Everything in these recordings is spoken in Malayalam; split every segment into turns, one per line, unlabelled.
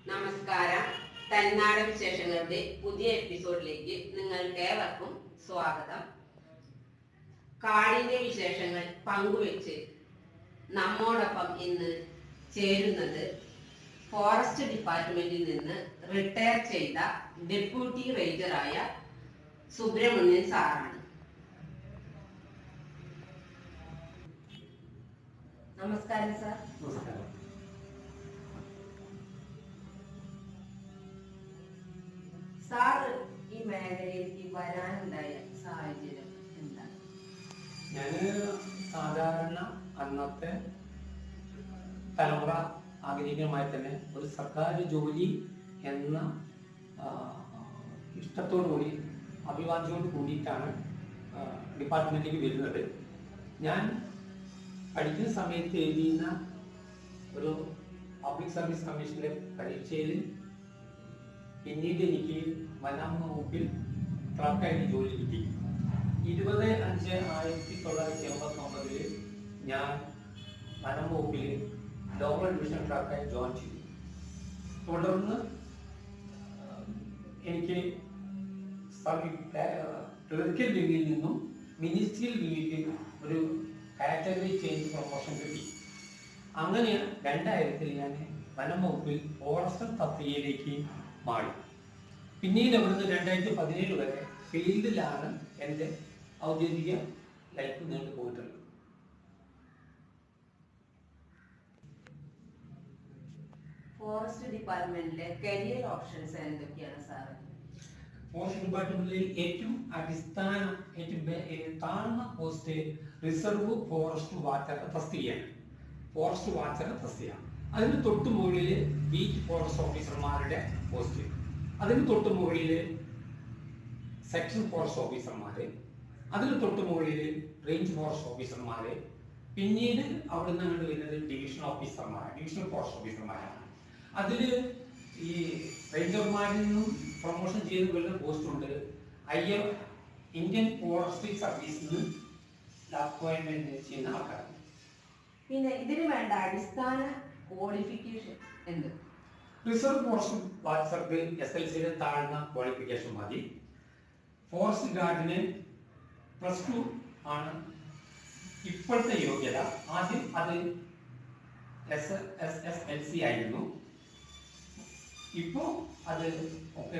നമസ്കാരം. തന്നാട് വിശേഷങ്ങളുടെ പുതിയ എപ്പിസോഡിലേക്ക് നിങ്ങൾക്ക് ഏവർക്കും സ്വാഗതം. കാടിന്റെ വിശേഷങ്ങൾ പങ്കുവെച്ച് നമ്മോടൊപ്പം ഇന്ന് ചേരുന്നത് ഫോറസ്റ്റ് ഡിപ്പാർട്ട്മെന്റിൽ നിന്ന് റിട്ടയർ ചെയ്ത ഡെപ്യൂട്ടി റേഞ്ചറായ സുബ്രഹ്മണ്യൻ സാറാണ്. നമസ്കാരം സാർ.
നമസ്കാരം.
സാറ് ഈ മേഖലയിലേക്ക് വരാനുണ്ടായ സാഹചര്യം എന്താണ്?
ഞാന് സാധാരണ അന്നത്തെ തലമുറ ആഗ്രഹികമായി തന്നെ ഒരു സർക്കാർ ജോലി എന്ന ഇഷ്ടത്തോടു കൂടി അഭിവാഞ്ചയോട് കൂടിയിട്ടാണ് ഡിപ്പാർട്ട്മെന്റിലേക്ക് വരുന്നത്. ഞാൻ പഠിക്കുന്ന സമയത്ത് എഴുതിയുന്ന ഒരു പബ്ലിക് സർവീസ് കമ്മീഷന്റെ പരീക്ഷയിൽ പിന്നീട് എനിക്ക് വനം വകുപ്പിൽ ക്ലർക്കായിട്ട് ജോലി കിട്ടി. 20/5/1989 ഞാൻ വനം വകുപ്പിൽ ലോവർ ഡിവിഷൻ ക്ലർക്കായി ജോയിൻ ചെയ്തു. തുടർന്ന് എനിക്ക് ക്ലറിക്കൽ വിങ്ങിൽ നിന്നും മിനിസ്ട്രിയൽ വിങ്ങിലേക്ക് ഒരു കാറ്റഗറി ചേഞ്ച് പ്രൊമോഷൻ കിട്ടി. അങ്ങനെ 2000 ഞാൻ വനം വകുപ്പിൽ ഫോറസ്റ്റർ തസ്തികയിലേക്ക് മാറി. പിന്നീട് അവിടുന്ന് 2017 വരെ ഫീൽഡിലാണ് എൻ്റെ ഔദ്യോഗിക ലൈഫ് നീണ്ടു പോയിട്ടുള്ളത്.
ഫോറസ്റ്റ് ഡിപ്പാർട്ട്മെന്റിലെ കരിയർ ഓപ്ഷൻസ് എന്തൊക്കെയാണ് സാർ?
ഫോറസ്റ്റ് ഡിപ്പാർട്ട്മെന്റിൽ ഏറ്റവും അടിസ്ഥാന താഴ്ന്ന പോസ്റ്റ് റിസർവ് ഫോറസ്റ്റ് വാച്ചർ തസ്തികയാണ്. ഫോറസ്റ്റ് വാച്ചർ തസ്തിക. അതിന് തൊട്ട് മുകളിൽ ബീറ്റ് ഫോറസ്റ്റ് ഓഫീസർമാരുടെ പോസ്റ്റ്, അതിന് തൊട്ട് മുകളിൽ സെക്ഷൻ ഫോറസ്റ്റ് ഓഫീസർമാര്, അതിന് തൊട്ട് മുകളിൽ റേഞ്ച് ഫോറസ്റ്റ് ഓഫീസർമാര്, പിന്നീട് അവിടുന്ന് അങ്ങോട്ട് വരുന്നത് ഡിവിഷൻ ഫോറസ്റ്റ് ഓഫീസർമാരാണ്. അതില് ഈ റേഞ്ചർമാരിൽ നിന്നും പ്രൊമോഷൻ ചെയ്ത് വരുന്ന പോസ്റ്റ് ഉണ്ട്. ഇന്ത്യൻ ഫോറസ്ട്രി സർവീസിൽ നിന്ന് അപ്പോയിന്റ്മെന്റ് ചെയ്യുന്ന ആൾക്കാർ.
പിന്നെ ഇതിന് വേണ്ട അടിസ്ഥാന ക്വാളിഫിക്കേഷൻ എന്ത്?
റിസർവ് ഫോറസ്റ്റ് വാച്ചർക്ക് SLCയുടെ താഴ്ന്ന ക്വാളിഫിക്കേഷൻ മതി. ഫോറസ്റ്റ് ഗാർഡിന് +2 ആണ് ഇപ്പോഴത്തെ യോഗ്യത. ആദ്യം അത് SSLC ആയിരുന്നു. ഇപ്പോ അത് ഒക്കെ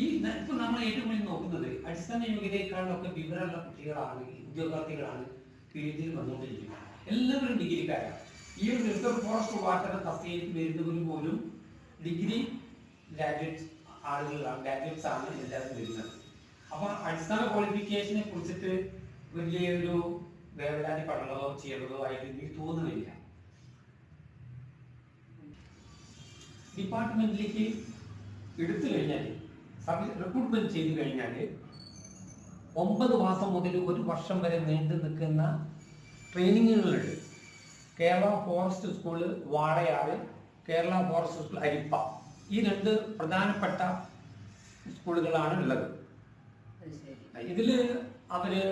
ഇപ്പൊ നമ്മൾ ഏറ്റവും വലിയ നോക്കുന്നത് അടിസ്ഥാന യോഗ്യതയെക്കാളൊക്കെ വിവരമുള്ള കുട്ടികളാണ്, ഉദ്യോഗാർത്ഥികളാണ് ഫീൽഡിൽ വന്നുകൊണ്ടിരിക്കുന്നത്. എല്ലാവരും ഡിഗ്രിക്കാരാണ്. ഈ ഒരു റിസർവ് ഫോറസ്റ്റ് വാച്ചർ തസ്തികയിലേക്ക് വരുന്നവർ പോലും ഡിഗ്രി ഗ്രാജുവേറ്റ്സ് ആണ് എല്ലാവരും വരുന്നത്. അപ്പൊ അടിസ്ഥാന ക്വാളിഫിക്കേഷനെ കുറിച്ചിട്ട് വലിയൊരു വേവലാതി പഠനമോ ചെയ്യണതോ ആയിട്ട് എനിക്ക് തോന്നുന്നില്ല. ഡിപ്പാർട്ട്മെന്റിലേക്ക് എടുത്തു കഴിഞ്ഞാൽ റിക്രൂട്ട്മെന്റ് ചെയ്തു കഴിഞ്ഞാൽ 9 മാസം മുതൽ 1 വർഷം വരെ നീണ്ടു നിൽക്കുന്ന ട്രെയിനിങ്ങുകളുണ്ട്. Kerala forest school Walayar, Kerala forest school Arippa, ഈ 2 പ്രധാനപ്പെട്ട സ്കൂളുകളാണ് ഉള്ളത്. ഇതില് അവര്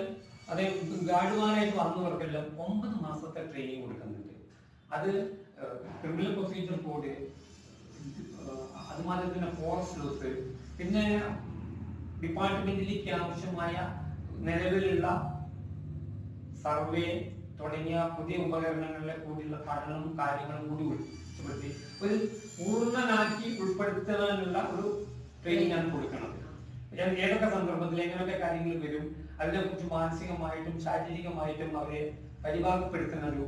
അതേ ഗാർഡുമാരായിട്ട് വന്നവർക്കെല്ലാം 9 മാസത്തെ ട്രെയിനിങ് കൊടുക്കുന്നുണ്ട്. അത് ക്രിമിനൽ പ്രൊസീജിയർ കോഡ്, അതുമാതിരി തന്നെ ഫോറസ്റ്റ് ലോസ്, പിന്നെ ഡിപ്പാർട്ട്മെന്റിലേക്ക് ആവശ്യമായ നിലവിലുള്ള സർവേ തുടങ്ങിയ പുതിയ ഉപകരണങ്ങളിലെ കൂടിയുള്ള പഠനവും കാര്യങ്ങളും കൂടി ഉൾപ്പെടുത്തി ഒരു പൂർണ്ണനാക്കി ഉൾപ്പെടുത്താനുള്ള ഒരു ട്രെയിനിങ് ആണ് കൊടുക്കുന്നത്. ഏതൊക്കെ സന്ദർഭത്തിൽ എങ്ങനെയൊക്കെ കാര്യങ്ങൾ വരും, അതിനെക്കുറിച്ച് മാനസികമായിട്ടും ശാരീരികമായിട്ടും അവരെ പരിഭാഗപ്പെടുത്തുന്ന ഒരു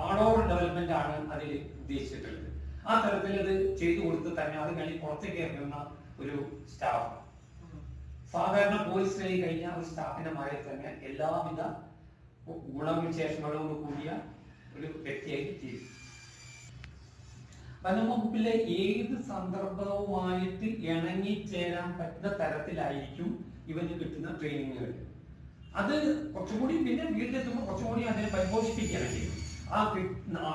ഓൾ ഓവർ ഡെവലപ്മെന്റ് ആണ് അതിൽ ഉദ്ദേശിച്ചിട്ടുള്ളത്. ആ തരത്തിൽ അത് ചെയ്തു കൊടുത്ത് തന്നെ അത് കഴിഞ്ഞ് പുറത്തേക്ക് ഇറങ്ങുന്ന ഒരു സ്റ്റാഫ്, സാധാരണ പോലീസ് ട്രെയിനിങ് കഴിഞ്ഞ ഒരു സ്റ്റാഫിന്റെ മാതിരി തന്നെ എല്ലാവിധ ഗുണവിശേഷങ്ങളോട് കൂടിയ ഒരു വ്യക്തിയായി തീരും. വനം വകുപ്പിലെ ഏത് സന്ദർഭവുമായിട്ട് ഇണങ്ങിച്ചേരാൻ പറ്റുന്ന തരത്തിലായിരിക്കും ഇവന് കിട്ടുന്ന ട്രെയിനിങ്ങുകൾ. അത് കുറച്ചുകൂടി പിന്നെ വീട്ടിലെത്തുമ്പോൾ കുറച്ചുകൂടി അതിനെ പരിപോഷിപ്പിക്കുകയാണ് ചെയ്യും.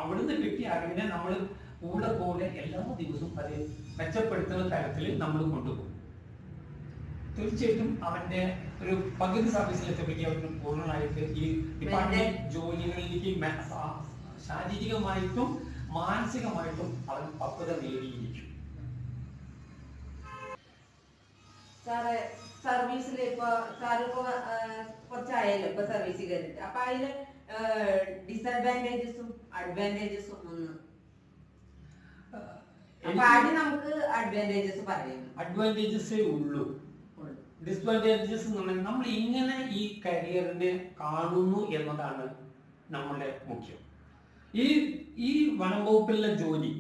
അവിടുന്ന് കിട്ടിയ അറിവിനെ നമ്മൾ കൂടെ എല്ലാ ദിവസവും അത് മെച്ചപ്പെടുത്തുന്ന തരത്തിൽ നമ്മൾ കൊണ്ടുപോകും. തീർച്ചയായിട്ടും അവന്റെ ഒരു പകുതി സർവീസിലെത്തുമ്പോഴേക്കും അവർക്ക് പൂർണ്ണമായിട്ട് ഈ ഡിപ്പാർട്ട്മെന്റ് ജോലികളിലേക്ക് ശാരീരികമായിട്ടും മാനസികമായിട്ടും അവൻ പക്വത നേടിയിരിക്കും.
സാറേ, സർവീസിൽ ഇപ്പൊ സാറിപ്പോ കുറച്ചായല്ലോ ഇപ്പൊ സർവീസിൽ കയറിയിട്ട്, അപ്പൊ അതില് ഡിസഡ്വാൻറ്റേജസും അഡ്വാൻറ്റേജസും ഒന്ന്. അപ്പൊ ആദ്യം നമുക്ക് അഡ്വാൻറ്റേജസ് പറയാം.
അഡ്വാൻറ്റേജസേ ഉള്ളൂ. ഡിസ്അഡ്വാൻറ്റേജസ് എന്ന് പറഞ്ഞാൽ നമ്മൾ ഇങ്ങനെ ഈ കരിയറിനെ കാണുന്നു എന്നതാണ് നമ്മളുടെ മുഖ്യം. ഈ വനം വകുപ്പിലെ ജോലി,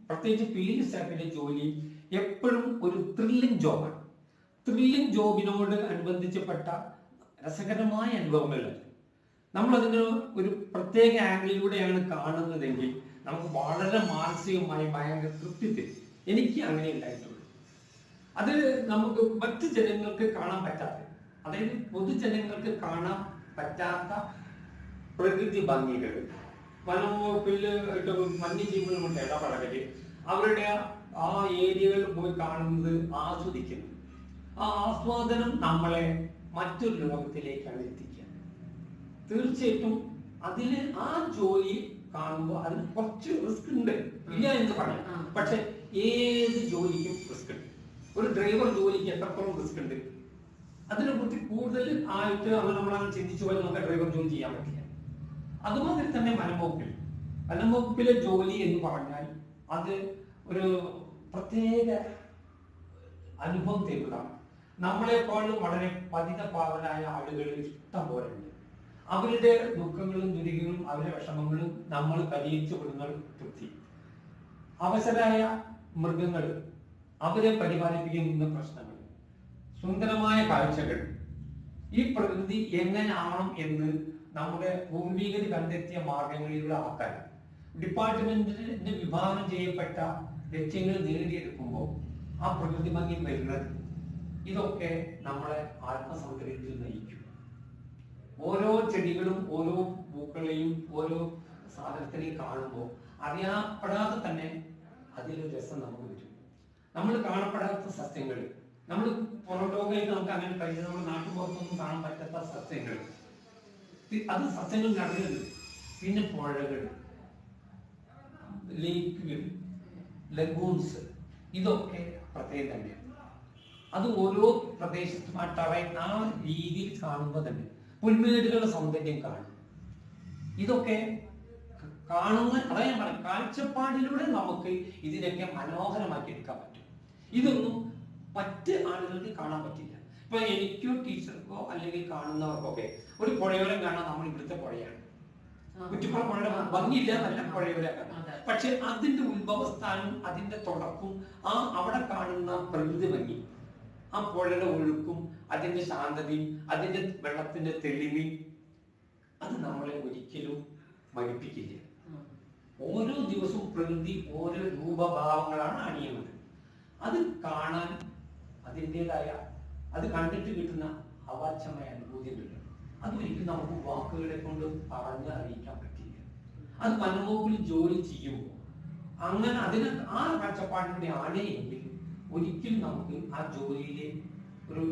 പ്രത്യേകിച്ച് ഫീൽഡ് സ്റ്റാഫിന്റെ ജോലി എപ്പോഴും ഒരു ത്രില്ലിംഗ് ജോബാണ്. ത്രില്ലിംഗ് ജോബിനോട് അനുബന്ധിച്ചപ്പെട്ട രസകരമായ അനുഭവങ്ങൾ നമ്മളതിന് ഒരു പ്രത്യേക ആംഗിളിലൂടെയാണ് കാണുന്നതെങ്കിൽ നമുക്ക് വളരെ മാനസികമായി ഭയങ്കര തൃപ്തി തരും. എനിക്ക് അങ്ങനെ ഉണ്ടായിട്ടുള്ളൂ. അത് നമുക്ക് മറ്റു ജനങ്ങൾക്ക് കാണാൻ പറ്റാത്ത, അതായത് പൊതുജനങ്ങൾക്ക് കാണാൻ പറ്റാത്ത പ്രകൃതി ഭംഗികൾ, വനംവകുപ്പിൽ വന്യജീവികളുമുണ്ട് ഇടപഴകല്, അവരുടെ ആ ഏരിയകളിൽ പോയി കാണുന്നത്, ആസ്വദിക്കുന്നത്, ആ ആസ്വാദനം നമ്മളെ മറ്റൊരു ലോകത്തിലേക്കാണ് എത്തിക്കുക. തീർച്ചയായിട്ടും അതിന് ആ ജോലി കാണുമ്പോൾ അതിന് കുറച്ച് റിസ്ക് ഉണ്ട്, ഇല്ല എന്ന് പറയാം. പക്ഷെ ഏത് ജോലിക്കും റിസ്ക് ഉണ്ട്. ഒരു ഡ്രൈവർ ജോലിക്ക് എത്രത്തോളം റിസ്ക് ഉണ്ട്, അതിനെ കുറിച്ച് കൂടുതൽ ആയിട്ട് നമ്മളങ്ങനെ ചിന്തിച്ചു പോയാൽ നമുക്ക് ഡ്രൈവർ ജോലി ചെയ്യാൻ പറ്റില്ല. അതുമാതിരി തന്നെ വനംവകുപ്പിലെ ജോലി എന്ന് പറഞ്ഞാൽ അത് ഒരു പ്രത്യേക അനുഭവം തരുന്നതാണ്. നമ്മളെക്കാളും വളരെ പതിതപാവനായ ആളുകൾ ഇഷ്ടം പോലെ ഉണ്ട്. അവരുടെ ദുഃഖങ്ങളും ദുരിതങ്ങളും അവരുടെ വിഷമങ്ങളും നമ്മൾ പരിഹരിച്ചുകൊടുന്ന തൃപ്തി. അവശരായ മൃഗങ്ങൾ, അവരെ പരിപാലിപ്പിക്കുന്ന പ്രശ്നങ്ങൾ, സുന്ദരമായ കാഴ്ചകൾ, ഈ പ്രകൃതി എങ്ങനെയാവണം എന്ന് നമ്മുടെ പൂർവികർ കണ്ടെത്തിയ മാർഗങ്ങളിലൂടെ ആക്കാൻ ഡിപ്പാർട്ട്മെന്റിന്റെ വിഭാവനം ചെയ്യപ്പെട്ട ലക്ഷ്യങ്ങൾ നേടിയെടുക്കുമ്പോൾ ആ പ്രകൃതി ഭംഗി വരുന്നത്, ഇതൊക്കെ നമ്മളെ ആത്മസൗകര്യത്തിൽ നയിക്കും. ഓരോ ചെടികളും ഓരോ പൂക്കളെയും ഓരോ സാധനത്തിനെയും കാണുമ്പോൾ അറിയപ്പെടാതെ തന്നെ അതിലൊരു രസം നമുക്ക് വരും. നമ്മൾ കാണപ്പെടാത്ത സസ്യങ്ങൾ, നമ്മൾ പുറം ലോകമായിട്ട് നമുക്ക് അങ്ങനെ കഴിഞ്ഞ നമ്മുടെ നാട്ടുപുറത്തൊന്നും കാണാൻ പറ്റാത്ത സസ്യങ്ങൾ, അത് സസ്യങ്ങൾ നിറഞ്ഞത്. പിന്നെ പുഴകൾ, ലേക്കുകൾ, ലഗൂൺസ്, ഇതൊക്കെ പ്രത്യേകം തന്നെയാണ്. അത് ഓരോ പ്രദേശത്തും ആ ടറൈൻ ആ രീതിയിൽ കാണുമ്പോൾ തന്നെ പുൽമേടുകളുടെ സൗന്ദര്യം കാണും. ഇതൊക്കെ കാണുന്ന, അതാ ഞാൻ പറയാം, കാഴ്ചപ്പാടിലൂടെ നമുക്ക് ഇതിനൊക്കെ മനോഹരമാക്കി എടുക്കാൻ പറ്റും. ഇതൊന്നും മറ്റ് ആളുകൾക്ക് കാണാൻ പറ്റില്ല. ഇപ്പൊ എനിക്കോ ടീച്ചർക്കോ അല്ലെങ്കിൽ കാണുന്നവർക്കൊക്കെ ഒരു പുഴയോരം കാണാൻ നമ്മൾ ഇവിടുത്തെ പുഴയാണ്, കുറ്റിപ്പുറം പുഴയുടെ ഭംഗിയില്ല, നല്ല പുഴയോരം കാണാം. പക്ഷെ അതിന്റെ ഉത്ഭവസ്ഥാനം, അതിന്റെ തുടക്കവും ആ അവിടെ കാണുന്ന പ്രകൃതി ഭംഗി, ആ പുഴയുടെ ഒഴുക്കും അതിന്റെ ശാന്തതയും അതിന്റെ വെള്ളത്തിന്റെ തെളിമയും, അത് നമ്മളെ ഒരിക്കലും മടുപ്പിക്കില്ല. ഓരോ ദിവസവും പ്രകൃതി ഓരോ രൂപഭാവങ്ങളാണ് അണിയുന്നത്. അത് കാണാൻ അതിൻ്റെതായ, അത് കണ്ടിട്ട് കിട്ടുന്ന അവാച്യമായ അനുഭൂതി ഉണ്ടല്ലോ, അതൊരിക്കലും നമുക്ക് വാക്കുകളെ കൊണ്ട് പറഞ്ഞ് അറിയിക്കാൻ പറ്റില്ല. അത് വനംവകുപ്പിൽ ജോലി ചെയ്യുമ്പോൾ അങ്ങനെ അതിന് ആ കാഴ്ചപ്പാടിലൂടെ ആണെങ്കിൽ ഒരിക്കലും നമുക്ക് ആ ജോലിയിലെ ഒരു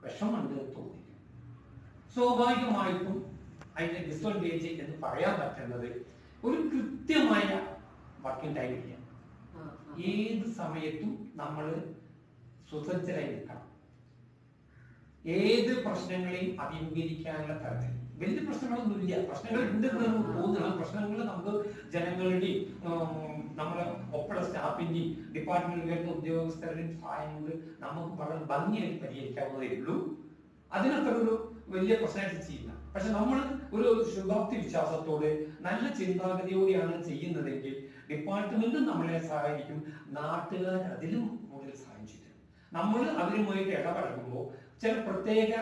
വിഷമുണ്ട് തോന്നില്ല. സ്വാഭാവികമായിട്ടും അതിന്റെ ഡിസ്അഡ്വാൻറ്റേജ് എന്ന് പറയാൻ പറ്റുന്നത് ഒരു കൃത്യമായ വർക്കിംഗ് ടൈം ഇല്ല. ഏത് സമയത്തും നമ്മൾ സുസജ്ജരായി നിൽക്കണം. ഏത് പ്രശ്നങ്ങളെയും അഭിമുഖീകരിക്കാനുള്ള തരത്തിൽ വലിയ പ്രശ്നങ്ങളൊന്നുമില്ല. പ്രശ്നങ്ങൾ ഉണ്ട് തോന്നുന്ന പ്രശ്നങ്ങൾ നമുക്ക് ജനങ്ങളുടെയും നമ്മുടെ ഒപ്പുള്ള സ്റ്റാഫിന്റെയും ഡിപ്പാർട്ട്മെന്റിൽ വരുന്ന ഉദ്യോഗസ്ഥരുടെയും സഹായം കൊണ്ട് നമുക്ക് വളരെ ഭംഗിയായിട്ട് പരിഹരിക്കാവുന്നതേ ഉള്ളൂ. അതിനത്ര ഒരു വലിയ പ്രശ്നമായിട്ട് ചെയ്യില്ല. പക്ഷെ നമ്മൾ ഒരു ശുഭാപ്തി വിശ്വാസത്തോടെ നല്ല ചിന്താഗതിയോടെയാണ് ചെയ്യുന്നതെങ്കിൽ ഡിപ്പാർട്ട്മെന്റ് നമ്മളെ സഹായിക്കും, നാട്ടുകാർ അതിലും കൂടുതൽ സഹായം ചെയ്യും. നമ്മൾ അവരുമായിട്ട് ഇടപഴകുമ്പോൾ ചില പ്രത്യേക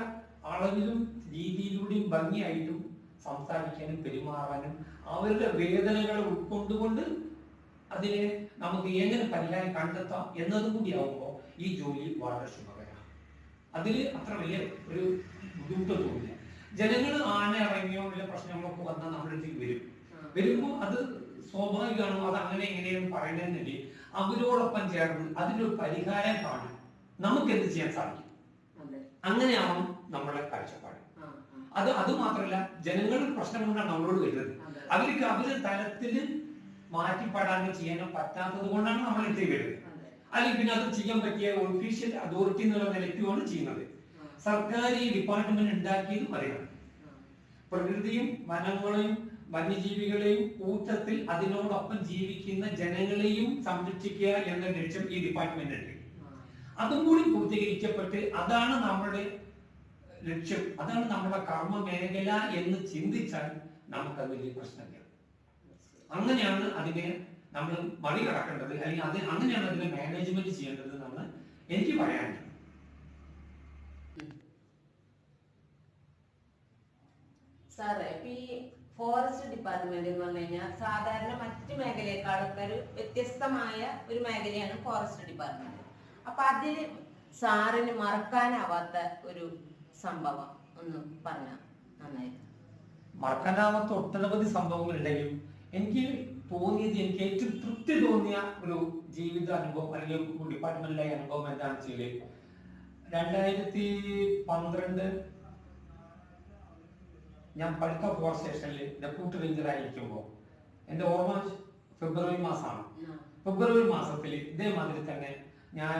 അളവിലും രീതിയിലൂടെയും ഭംഗിയായിട്ടും സംസാരിക്കാനും പെരുമാറാനും അവരുടെ വേദനകളെ ഉൾക്കൊണ്ടുകൊണ്ട് അതിനെ നമുക്ക് എങ്ങനെ പരിഹാരം കണ്ടെത്താം എന്നതും കൂടി ആവുമ്പോൾ ഈ ജോലി വളരെ ശുഭകരമാണ്. അതിൽ അത്ര വലിയ ഒരു ബുദ്ധിമുട്ടൊന്നുമില്ല. ജനങ്ങൾ ആന ഇറങ്ങിയോ വല്ല പ്രശ്നങ്ങളൊക്കെ വന്നാൽ നമ്മുടെ അടുത്തേക്ക് വരുമ്പോൾ അത് സ്വാഭാവികമാണോ, അത് അങ്ങനെ എങ്ങനെയാണ് പറയണമെന്നില്ല, അവരോടൊപ്പം ചേർന്ന് അതിനൊരു പരിഹാരം കാണാൻ നമുക്ക് എന്ത് ചെയ്യാൻ സാധിക്കും, അങ്ങനെയാണ് നമ്മളെ കാഴ്ചപ്പാട്. അത് മാത്രമല്ല, ജനങ്ങളുടെ പ്രശ്നം കൊണ്ടാണ് നമ്മളോട് വരുന്നത്. അവരുടെ തലത്തില് മാറ്റിപ്പാടാനോ ചെയ്യാനോ പറ്റാത്തത് കൊണ്ടാണ് നമ്മൾ എത്തി വരുന്നത്. അല്ലെങ്കിൽ പിന്നെ അത് ചെയ്യാൻ പറ്റിയ ഒഫീഷ്യൽ അതോറിറ്റി എന്നുള്ള നിലയ്ക്കുമാണ് ചെയ്യുന്നത്. സർക്കാർ ഈ ഡിപ്പാർട്ട്മെന്റ് ഉണ്ടാക്കിയത് പറയുന്നത് പ്രകൃതിയും വനങ്ങളെയും വന്യജീവികളെയും കൂട്ടത്തിൽ അതിനോടൊപ്പം ജീവിക്കുന്ന ജനങ്ങളെയും സംരക്ഷിക്കുക എന്ന ലക്ഷ്യം ഈ ഡിപ്പാർട്ട്മെന്റ് ഉണ്ട്. അതും കൂടി പൂർത്തീകരിക്കപ്പെട്ട് അതാണ് നമ്മുടെ ലക്ഷ്യം, അതാണ് നമ്മുടെ കർമ്മ മേഖല എന്ന് ചിന്തിച്ചാൽ നമുക്കത് വലിയ പ്രശ്നമില്ല. അങ്ങനെയാണ് അതിനെ നമ്മൾ മറികടക്കേണ്ടത്, അല്ലെങ്കിൽ അത് അങ്ങനെയാണ് അതിനെ മാനേജ്മെന്റ് ചെയ്യേണ്ടത് എന്നാണ് എനിക്ക് പറയാനുള്ളത്.
സാറേ, ഇപ്പൊ ഈ ഫോറസ്റ്റ് ഡിപ്പാർട്ട്മെന്റ് എന്ന് പറഞ്ഞു കഴിഞ്ഞാൽ സാധാരണ മറ്റു മേഖലയെക്കാളൊക്കെ ഒരു വ്യത്യസ്തമായ ഒരു മേഖലയാണ് ഫോറസ്റ്റ് ഡിപ്പാർട്ട്മെന്റ്. അപ്പൊ അതിൽ സാറിന് മറക്കാനാവാത്ത ഒരു സംഭവം ഒന്ന് പറഞ്ഞാൽ നന്നായിരുന്നു.
മറക്കാനാവാത്ത ഒട്ടനവധി സംഭവങ്ങൾ ഉണ്ടെങ്കിലും എനിക്ക് തോന്നിയത്, എനിക്ക് ഏറ്റവും തൃപ്തി തോന്നിയ ഒരു ജീവിത അനുഭവം അല്ലെങ്കിൽ ഡിപ്പാർട്ട്മെന്റിലെ അനുഭവം എന്താണെന്ന് വെച്ചാൽ 2012 ഞാൻ പടുക്ക ഫോറസ്റ്റ് സ്റ്റേഷനിൽ ഡെപ്യൂട്ടി റേഞ്ചർ ആയിരിക്കുമ്പോൾ എൻ്റെ ഓർമ്മ ഫെബ്രുവരി മാസമാണ്. ഫെബ്രുവരി മാസത്തിൽ ഇതേമാതിരി തന്നെ ഞാൻ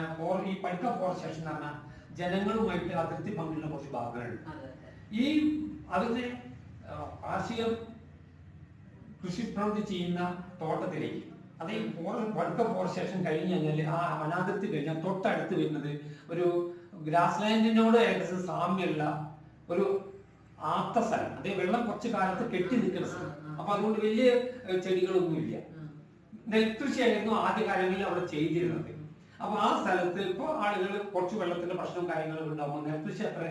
ഈ പടുക്ക ഫോറസ്റ്റ് സ്റ്റേഷൻ എന്ന് പറഞ്ഞാൽ ജനങ്ങളുമായിട്ട് അതിർത്തി പങ്കിടുന്ന കുറച്ച് ഭാഗങ്ങളുണ്ട്. ഈ അതിന് കാർഷിക കൃഷി പ്രവൃത്തി ചെയ്യുന്ന തോട്ടത്തിലേക്ക്, അത് ഈ പടുക്ക ഫോറസ്റ്റ് സ്റ്റേഷൻ കഴിഞ്ഞ് കഴിഞ്ഞാൽ ആ വനാതിർത്തി കഴിഞ്ഞാൽ തൊട്ടടുത്ത് വരുന്നത് ഒരു ഗ്രാസ് ലാൻഡിനോട് ഏകദേശം സാമ്യമുള്ള ഒരു ആത്ത സ്ഥലം. അതേ വെള്ളം കുറച്ച് കാലത്ത് കെട്ടി നിൽക്കുന്ന സ്ഥലം. അപ്പൊ അതുകൊണ്ട് വലിയ ചെടികളൊന്നുമില്ല. നെൽകൃഷിയായിരുന്നു ആദ്യകാലങ്ങളിൽ അവിടെ ചെയ്തിരുന്നത്. അപ്പൊ ആ സ്ഥലത്ത് ഇപ്പോൾ ആളുകൾ കുറച്ച് വെള്ളത്തിന്റെ പ്രശ്നവും കാര്യങ്ങളും ഉണ്ടാകുമ്പോൾ നെൽകൃഷി അത്ര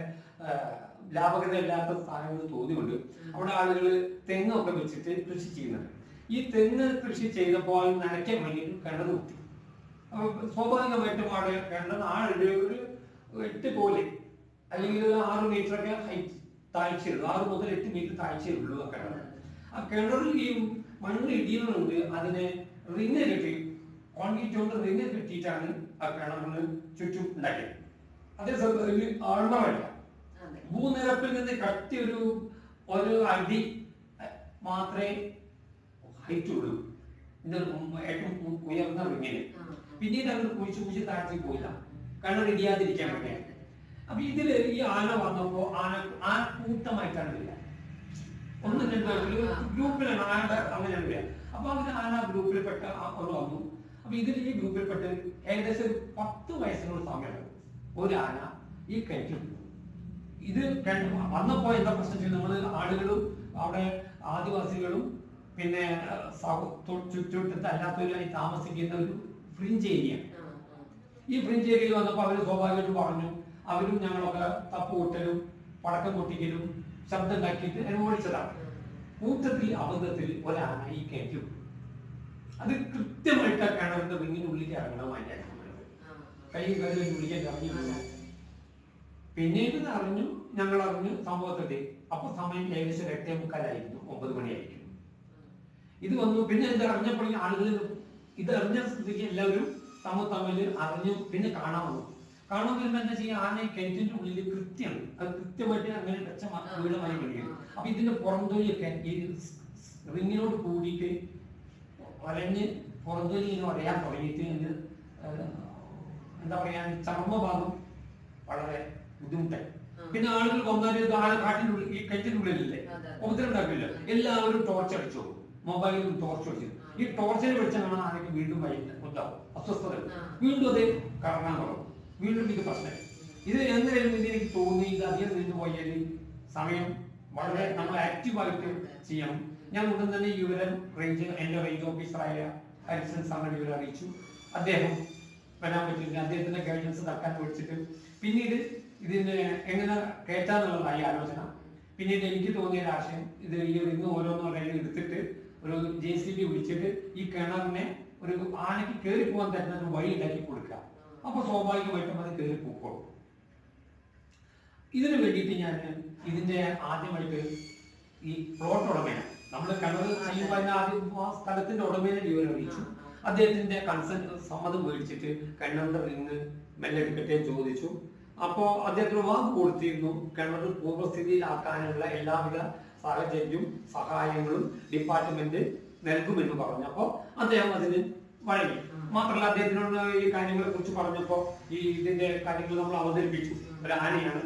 ലാഭകരമില്ലാത്ത സ്ഥാനങ്ങൾ തോന്നിയുണ്ട് അവിടെ ആളുകൾ തെങ്ങൊക്കെ വെച്ചിട്ട് കൃഷി ചെയ്യുന്നുണ്ട്. ഈ തെങ്ങ് കൃഷി ചെയ്തപ്പോൾ നനയ്ക്കാൻ വേണ്ടിയിട്ട് കിണർ കുത്തി. അപ്പൊ സ്വാഭാവികമായിട്ടും അവിടെ കിണർ ആളുടെ ഒരു 8 പോലെ അല്ലെങ്കിൽ 6 മീറ്ററൊക്കെ ഹൈറ്റ് താഴ്ചയുള്ളൂ. 6 മുതൽ 8 മീറ്റർ താഴ്ചയുള്ളൂ ആ കിണർ. ആ കിണറിൽ ഈ മണ്ണ് ഇടിയുന്നുണ്ട്. അതിനെ റിങ് കെട്ടി, കോൺക്രീറ്റ് കൊണ്ട് റിങ് കെട്ടിയിട്ടാണ് ആ കിണറിന് ചുറ്റും ഉണ്ടാക്കിയത്. അതേസമയം ആഴ്മറല്ല, ഭൂനിരപ്പിൽ നിന്ന് കട്ടി ഒരു അടി മാത്രമേ ഹൈറ്റ് ഉള്ളൂ ഏറ്റവും ഉയർന്ന റിങ്ങിന്. പിന്നീട് അവർ കുഴിച്ച് താഴ്ച പോയില്ല, കിണർ ഇടിയാതിരിക്കാൻ വേണ്ടിയാണ്. അപ്പൊ ഇതില് ഈ ആന വന്നപ്പോ ആന കൂട്ടമായിട്ടാണ് വരിക. 1-2 ഗ്രൂപ്പിലാണ് ആനയുടെ അങ്ങനെ വരിക. അപ്പൊ അങ്ങനെ ആന ഗ്രൂപ്പിൽപ്പെട്ട വന്നു. അപ്പൊ ഇതിൽ ഈ ഗ്രൂപ്പിൽപ്പെട്ട് ഏകദേശം 10 വയസ്സിനുള്ള സമയമാണ് ഒരു ആന ഈ കിണറ്റിൽ. ഇത് വന്നപ്പോ എന്താ പ്രശ്നം, നമ്മള് ആളുകളും അവിടെ ആദിവാസികളും പിന്നെ ചുറ്റുവട്ടത്ത് അല്ലാത്തവരായി താമസിക്കുന്ന ഒരു ഫ്രിഞ്ച് ഏരിയ. ഈ ഫ്രിഞ്ച് ഏരിയയിൽ വന്നപ്പോ അവര് സ്വാഭാവികമായിട്ടും പറഞ്ഞു, അവരും ഞങ്ങളൊക്കെ തപ്പ് കൂട്ടലും പടക്കം പൊട്ടിക്കലും ശബ്ദം ഉണ്ടാക്കിയിട്ട് അനുഭവിച്ചതാണ്. കൂട്ടത്തിൽ അബദ്ധത്തിൽ ഒരാന ഈ കയറ്റി. അത് കൃത്യമായിട്ട് ആ കിണറിന്റെ റിങ്ങിനുള്ളിലേക്ക് ഇറങ്ങണമായിട്ട് കൈ കരുവിനുള്ളിലേക്ക് ഇറങ്ങി. പിന്നീട് ഞങ്ങൾ അറിഞ്ഞു സംഭവത്തെ. അപ്പൊ സമയം ഏകദേശം 8:45 9 മണിയായിരിക്കും. ഇത് വന്നു. പിന്നെ ഇത് അറിഞ്ഞപ്പോഴേ ആളുകൾ ഇത് അറിഞ്ഞ സ്ഥിതിക്ക് എല്ലാവരും തമ്മിൽ അറിഞ്ഞു. പിന്നെ കാണാൻ വന്നു. കാണാൻ വരുമ്പോ എന്താ ചെയ്യുക, ആന കിണറ്റിന്റെ ഉള്ളിൽ കൃത്യമാണ്, അത് കൃത്യമായിട്ട് അങ്ങനെ വെച്ച വീടമായി കഴിയും. അപ്പൊ ഇതിന്റെ പുറംതൊലിയൊക്കെ ഈ റിങ്ങിനോട് കൂടിയിട്ട് വലഞ്ഞ് പുറംതൊലി ഇങ്ങനെ പറയാൻ തുടങ്ങിയിട്ട് എന്താ പറയാ, ചർമ്മഭാഗം വളരെ ബുദ്ധിമുട്ടായി. പിന്നെ ആളുകൾ വന്നാല് ആന കാട്ടിനുള്ളിൽ ഈ കിണറ്റിനുള്ളിലല്ലേ ഉപദ്രവം ഉണ്ടാക്കില്ല. എല്ലാവരും ടോർച്ച് അടിച്ചു, മൊബൈലിൽ ടോർച്ച് അടിച്ചു. ഈ ടോർച്ചിനെ വെച്ചാണ് ആനയ്ക്ക് വീണ്ടും ഉണ്ടാവും അസ്വസ്ഥത. വീണ്ടും അത് കറങ്ങാൻ തുടങ്ങും. വീണ്ടും ഇത് പ്രശ്നം. ഇത് എന്തായാലും എനിക്ക് തോന്നി ഇത് അധികം നിന്ന് പോയാൽ സമയം വളരെ നമ്മൾ ആക്റ്റീവായിട്ട് ചെയ്യണം. ഞാൻ ഉടൻ തന്നെ വിവരം എന്റെ റേഞ്ച് ഓഫീസറായ ഹരിസൻ സാറിനെ വിവരം അറിയിച്ചു. അദ്ദേഹം വരാൻ പറ്റില്ല, അദ്ദേഹത്തിന്റെ ഗൈഡൻസ് തക്കാൻ വിളിച്ചിട്ട് പിന്നീട് ഇതിന് എങ്ങനെ കയറ്റാന്നുള്ളതായി ആലോചന. പിന്നീട് എനിക്ക് തോന്നിയ ആശയം, ഇത് ഈ റിങ് ഓരോന്നോരോന്നും എടുത്തിട്ട് ഒരു JCB വിളിച്ചിട്ട് ഈ കിണറിനെ ഒരു ആനയ്ക്ക് കയറി പോകാൻ തരുന്ന ഒരു വഴി ഉണ്ടാക്കി കൊടുക്കുക. അപ്പൊ സ്വാഭാവികമായിട്ടും അത് കയറി പോക്കോളും. ഇതിനു വേണ്ടിയിട്ട് ഞാൻ ഇതിന്റെ ആദ്യമായിട്ട് ഈ പ്ലോട്ട് ഉടമയാണ്, നമ്മൾ കിണർ ചെയ്യുമ്പോൾ അതിന് ആദ്യം ആ സ്ഥലത്തിന്റെ ഉടമേനെ വിവരം അറിയിച്ചു. അദ്ദേഹത്തിന്റെ സമ്മതം മേടിച്ചിട്ട് കിണറിന്റെ റിങ് മെല്ലെ എടുക്കട്ടെ ചോദിച്ചു. അപ്പോ അദ്ദേഹത്തിന് വാക്ക് കൊടുത്തിരുന്നു, കിണർ പൂർവ്വസ്ഥിതിയിലാക്കാനുള്ള എല്ലാവിധ സാഹചര്യവും സഹായങ്ങളും ഡിപ്പാർട്ട്മെന്റ് നൽകുമെന്ന് പറഞ്ഞു. അപ്പോൾ അദ്ദേഹം അതിന് വഴങ്ങി. മാത്രമല്ല അദ്ദേഹത്തിനോട് ഈ കാര്യങ്ങളെ കുറിച്ച് പറഞ്ഞപ്പോ ഇതിന്റെ കാര്യങ്ങൾ നമ്മൾ അവതരിപ്പിച്ചു. ഒരു ആനയാണ്,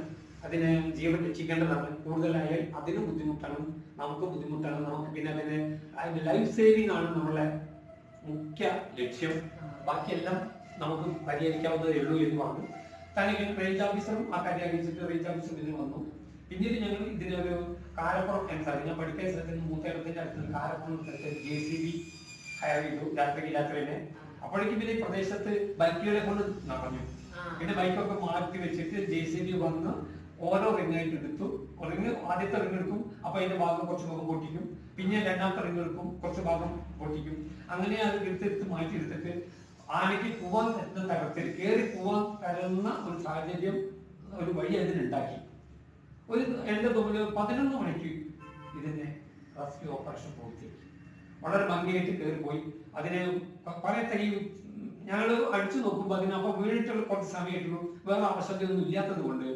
അതിനെ ജീവൻ രക്ഷിക്കേണ്ടതാണ്, കൂടുതലായാൽ അതിന് ബുദ്ധിമുട്ടാണ്, നമുക്ക് ബുദ്ധിമുട്ടാണ്, നമുക്ക് പിന്നെ അതിന്റെ ലൈഫ് സേവിങ് ആണ് നമ്മളെ മുഖ്യ ലക്ഷ്യം, ബാക്കിയെല്ലാം നമുക്ക് പരിഹരിക്കാവുന്നതേ ഉള്ളൂ എന്ന് പറഞ്ഞു. തനിക്ക് റേഞ്ച് ഓഫീസറും ആ കാര്യം അറിയിച്ചിട്ട് റേഞ്ച് ഓഫീസർ ഇതിന് വന്നു. പിന്നീട് ഞങ്ങൾ ഇതിനൊരു കാരപ്പുറം സാറി ഞാൻ പഠിക്കുന്ന സ്ഥലത്തിന് മൂത്തേടത്തിന്റെ അടുത്ത് കാരപ്പുറം സ്ഥലത്ത് JCB ഹയർ ചെയ്തു രാത്രിയിലെ. അപ്പോഴേക്കും പിന്നെ ഈ പ്രദേശത്ത് ബൈക്കുകളെ കൊണ്ട് നിറഞ്ഞു. പിന്നെ ബൈക്കൊക്കെ മാറ്റി വെച്ചിട്ട് JCB വന്ന് ഓരോ റിങ്ങായിട്ട് എടുത്തു. റിങ് ആദ്യത്തെ റിങ് എടുക്കും, അപ്പൊ അതിന്റെ ഭാഗം കുറച്ച് ഭാഗം പൊട്ടിക്കും, പിന്നെ രണ്ടാമത്തെ റിങ് എടുക്കും, കുറച്ച് ഭാഗം പൊട്ടിക്കും. അങ്ങനെ അത് എടുത്തെടുത്ത് മാറ്റി എടുത്തിട്ട് ആനയ്ക്ക് പോവാൻ എത്തുന്ന തരത്തിൽ കയറി പോവാൻ തരുന്ന ഒരു സാഹചര്യം, ഒരു വഴി അതിനുണ്ടാക്കി. എന്റെ തോന്നുന്നു 11 മണിക്ക് ഇതിന്റെ റെസ്ക്യൂ ഓപ്പറേഷൻ പൂർത്തിയാക്കി. വളരെ ഭംഗിയായിട്ട് കയറിപ്പോയി. അതിന് പറയത്ത ഈ ഞങ്ങൾ അടിച്ചു നോക്കുമ്പോൾ അതിന് അപ്പൊ വീണിട്ടുള്ള കുറച്ച് സമയമായിട്ടുള്ളൂ, വേറെ ആവശ്യമൊന്നും ഇല്ലാത്തത് കൊണ്ട്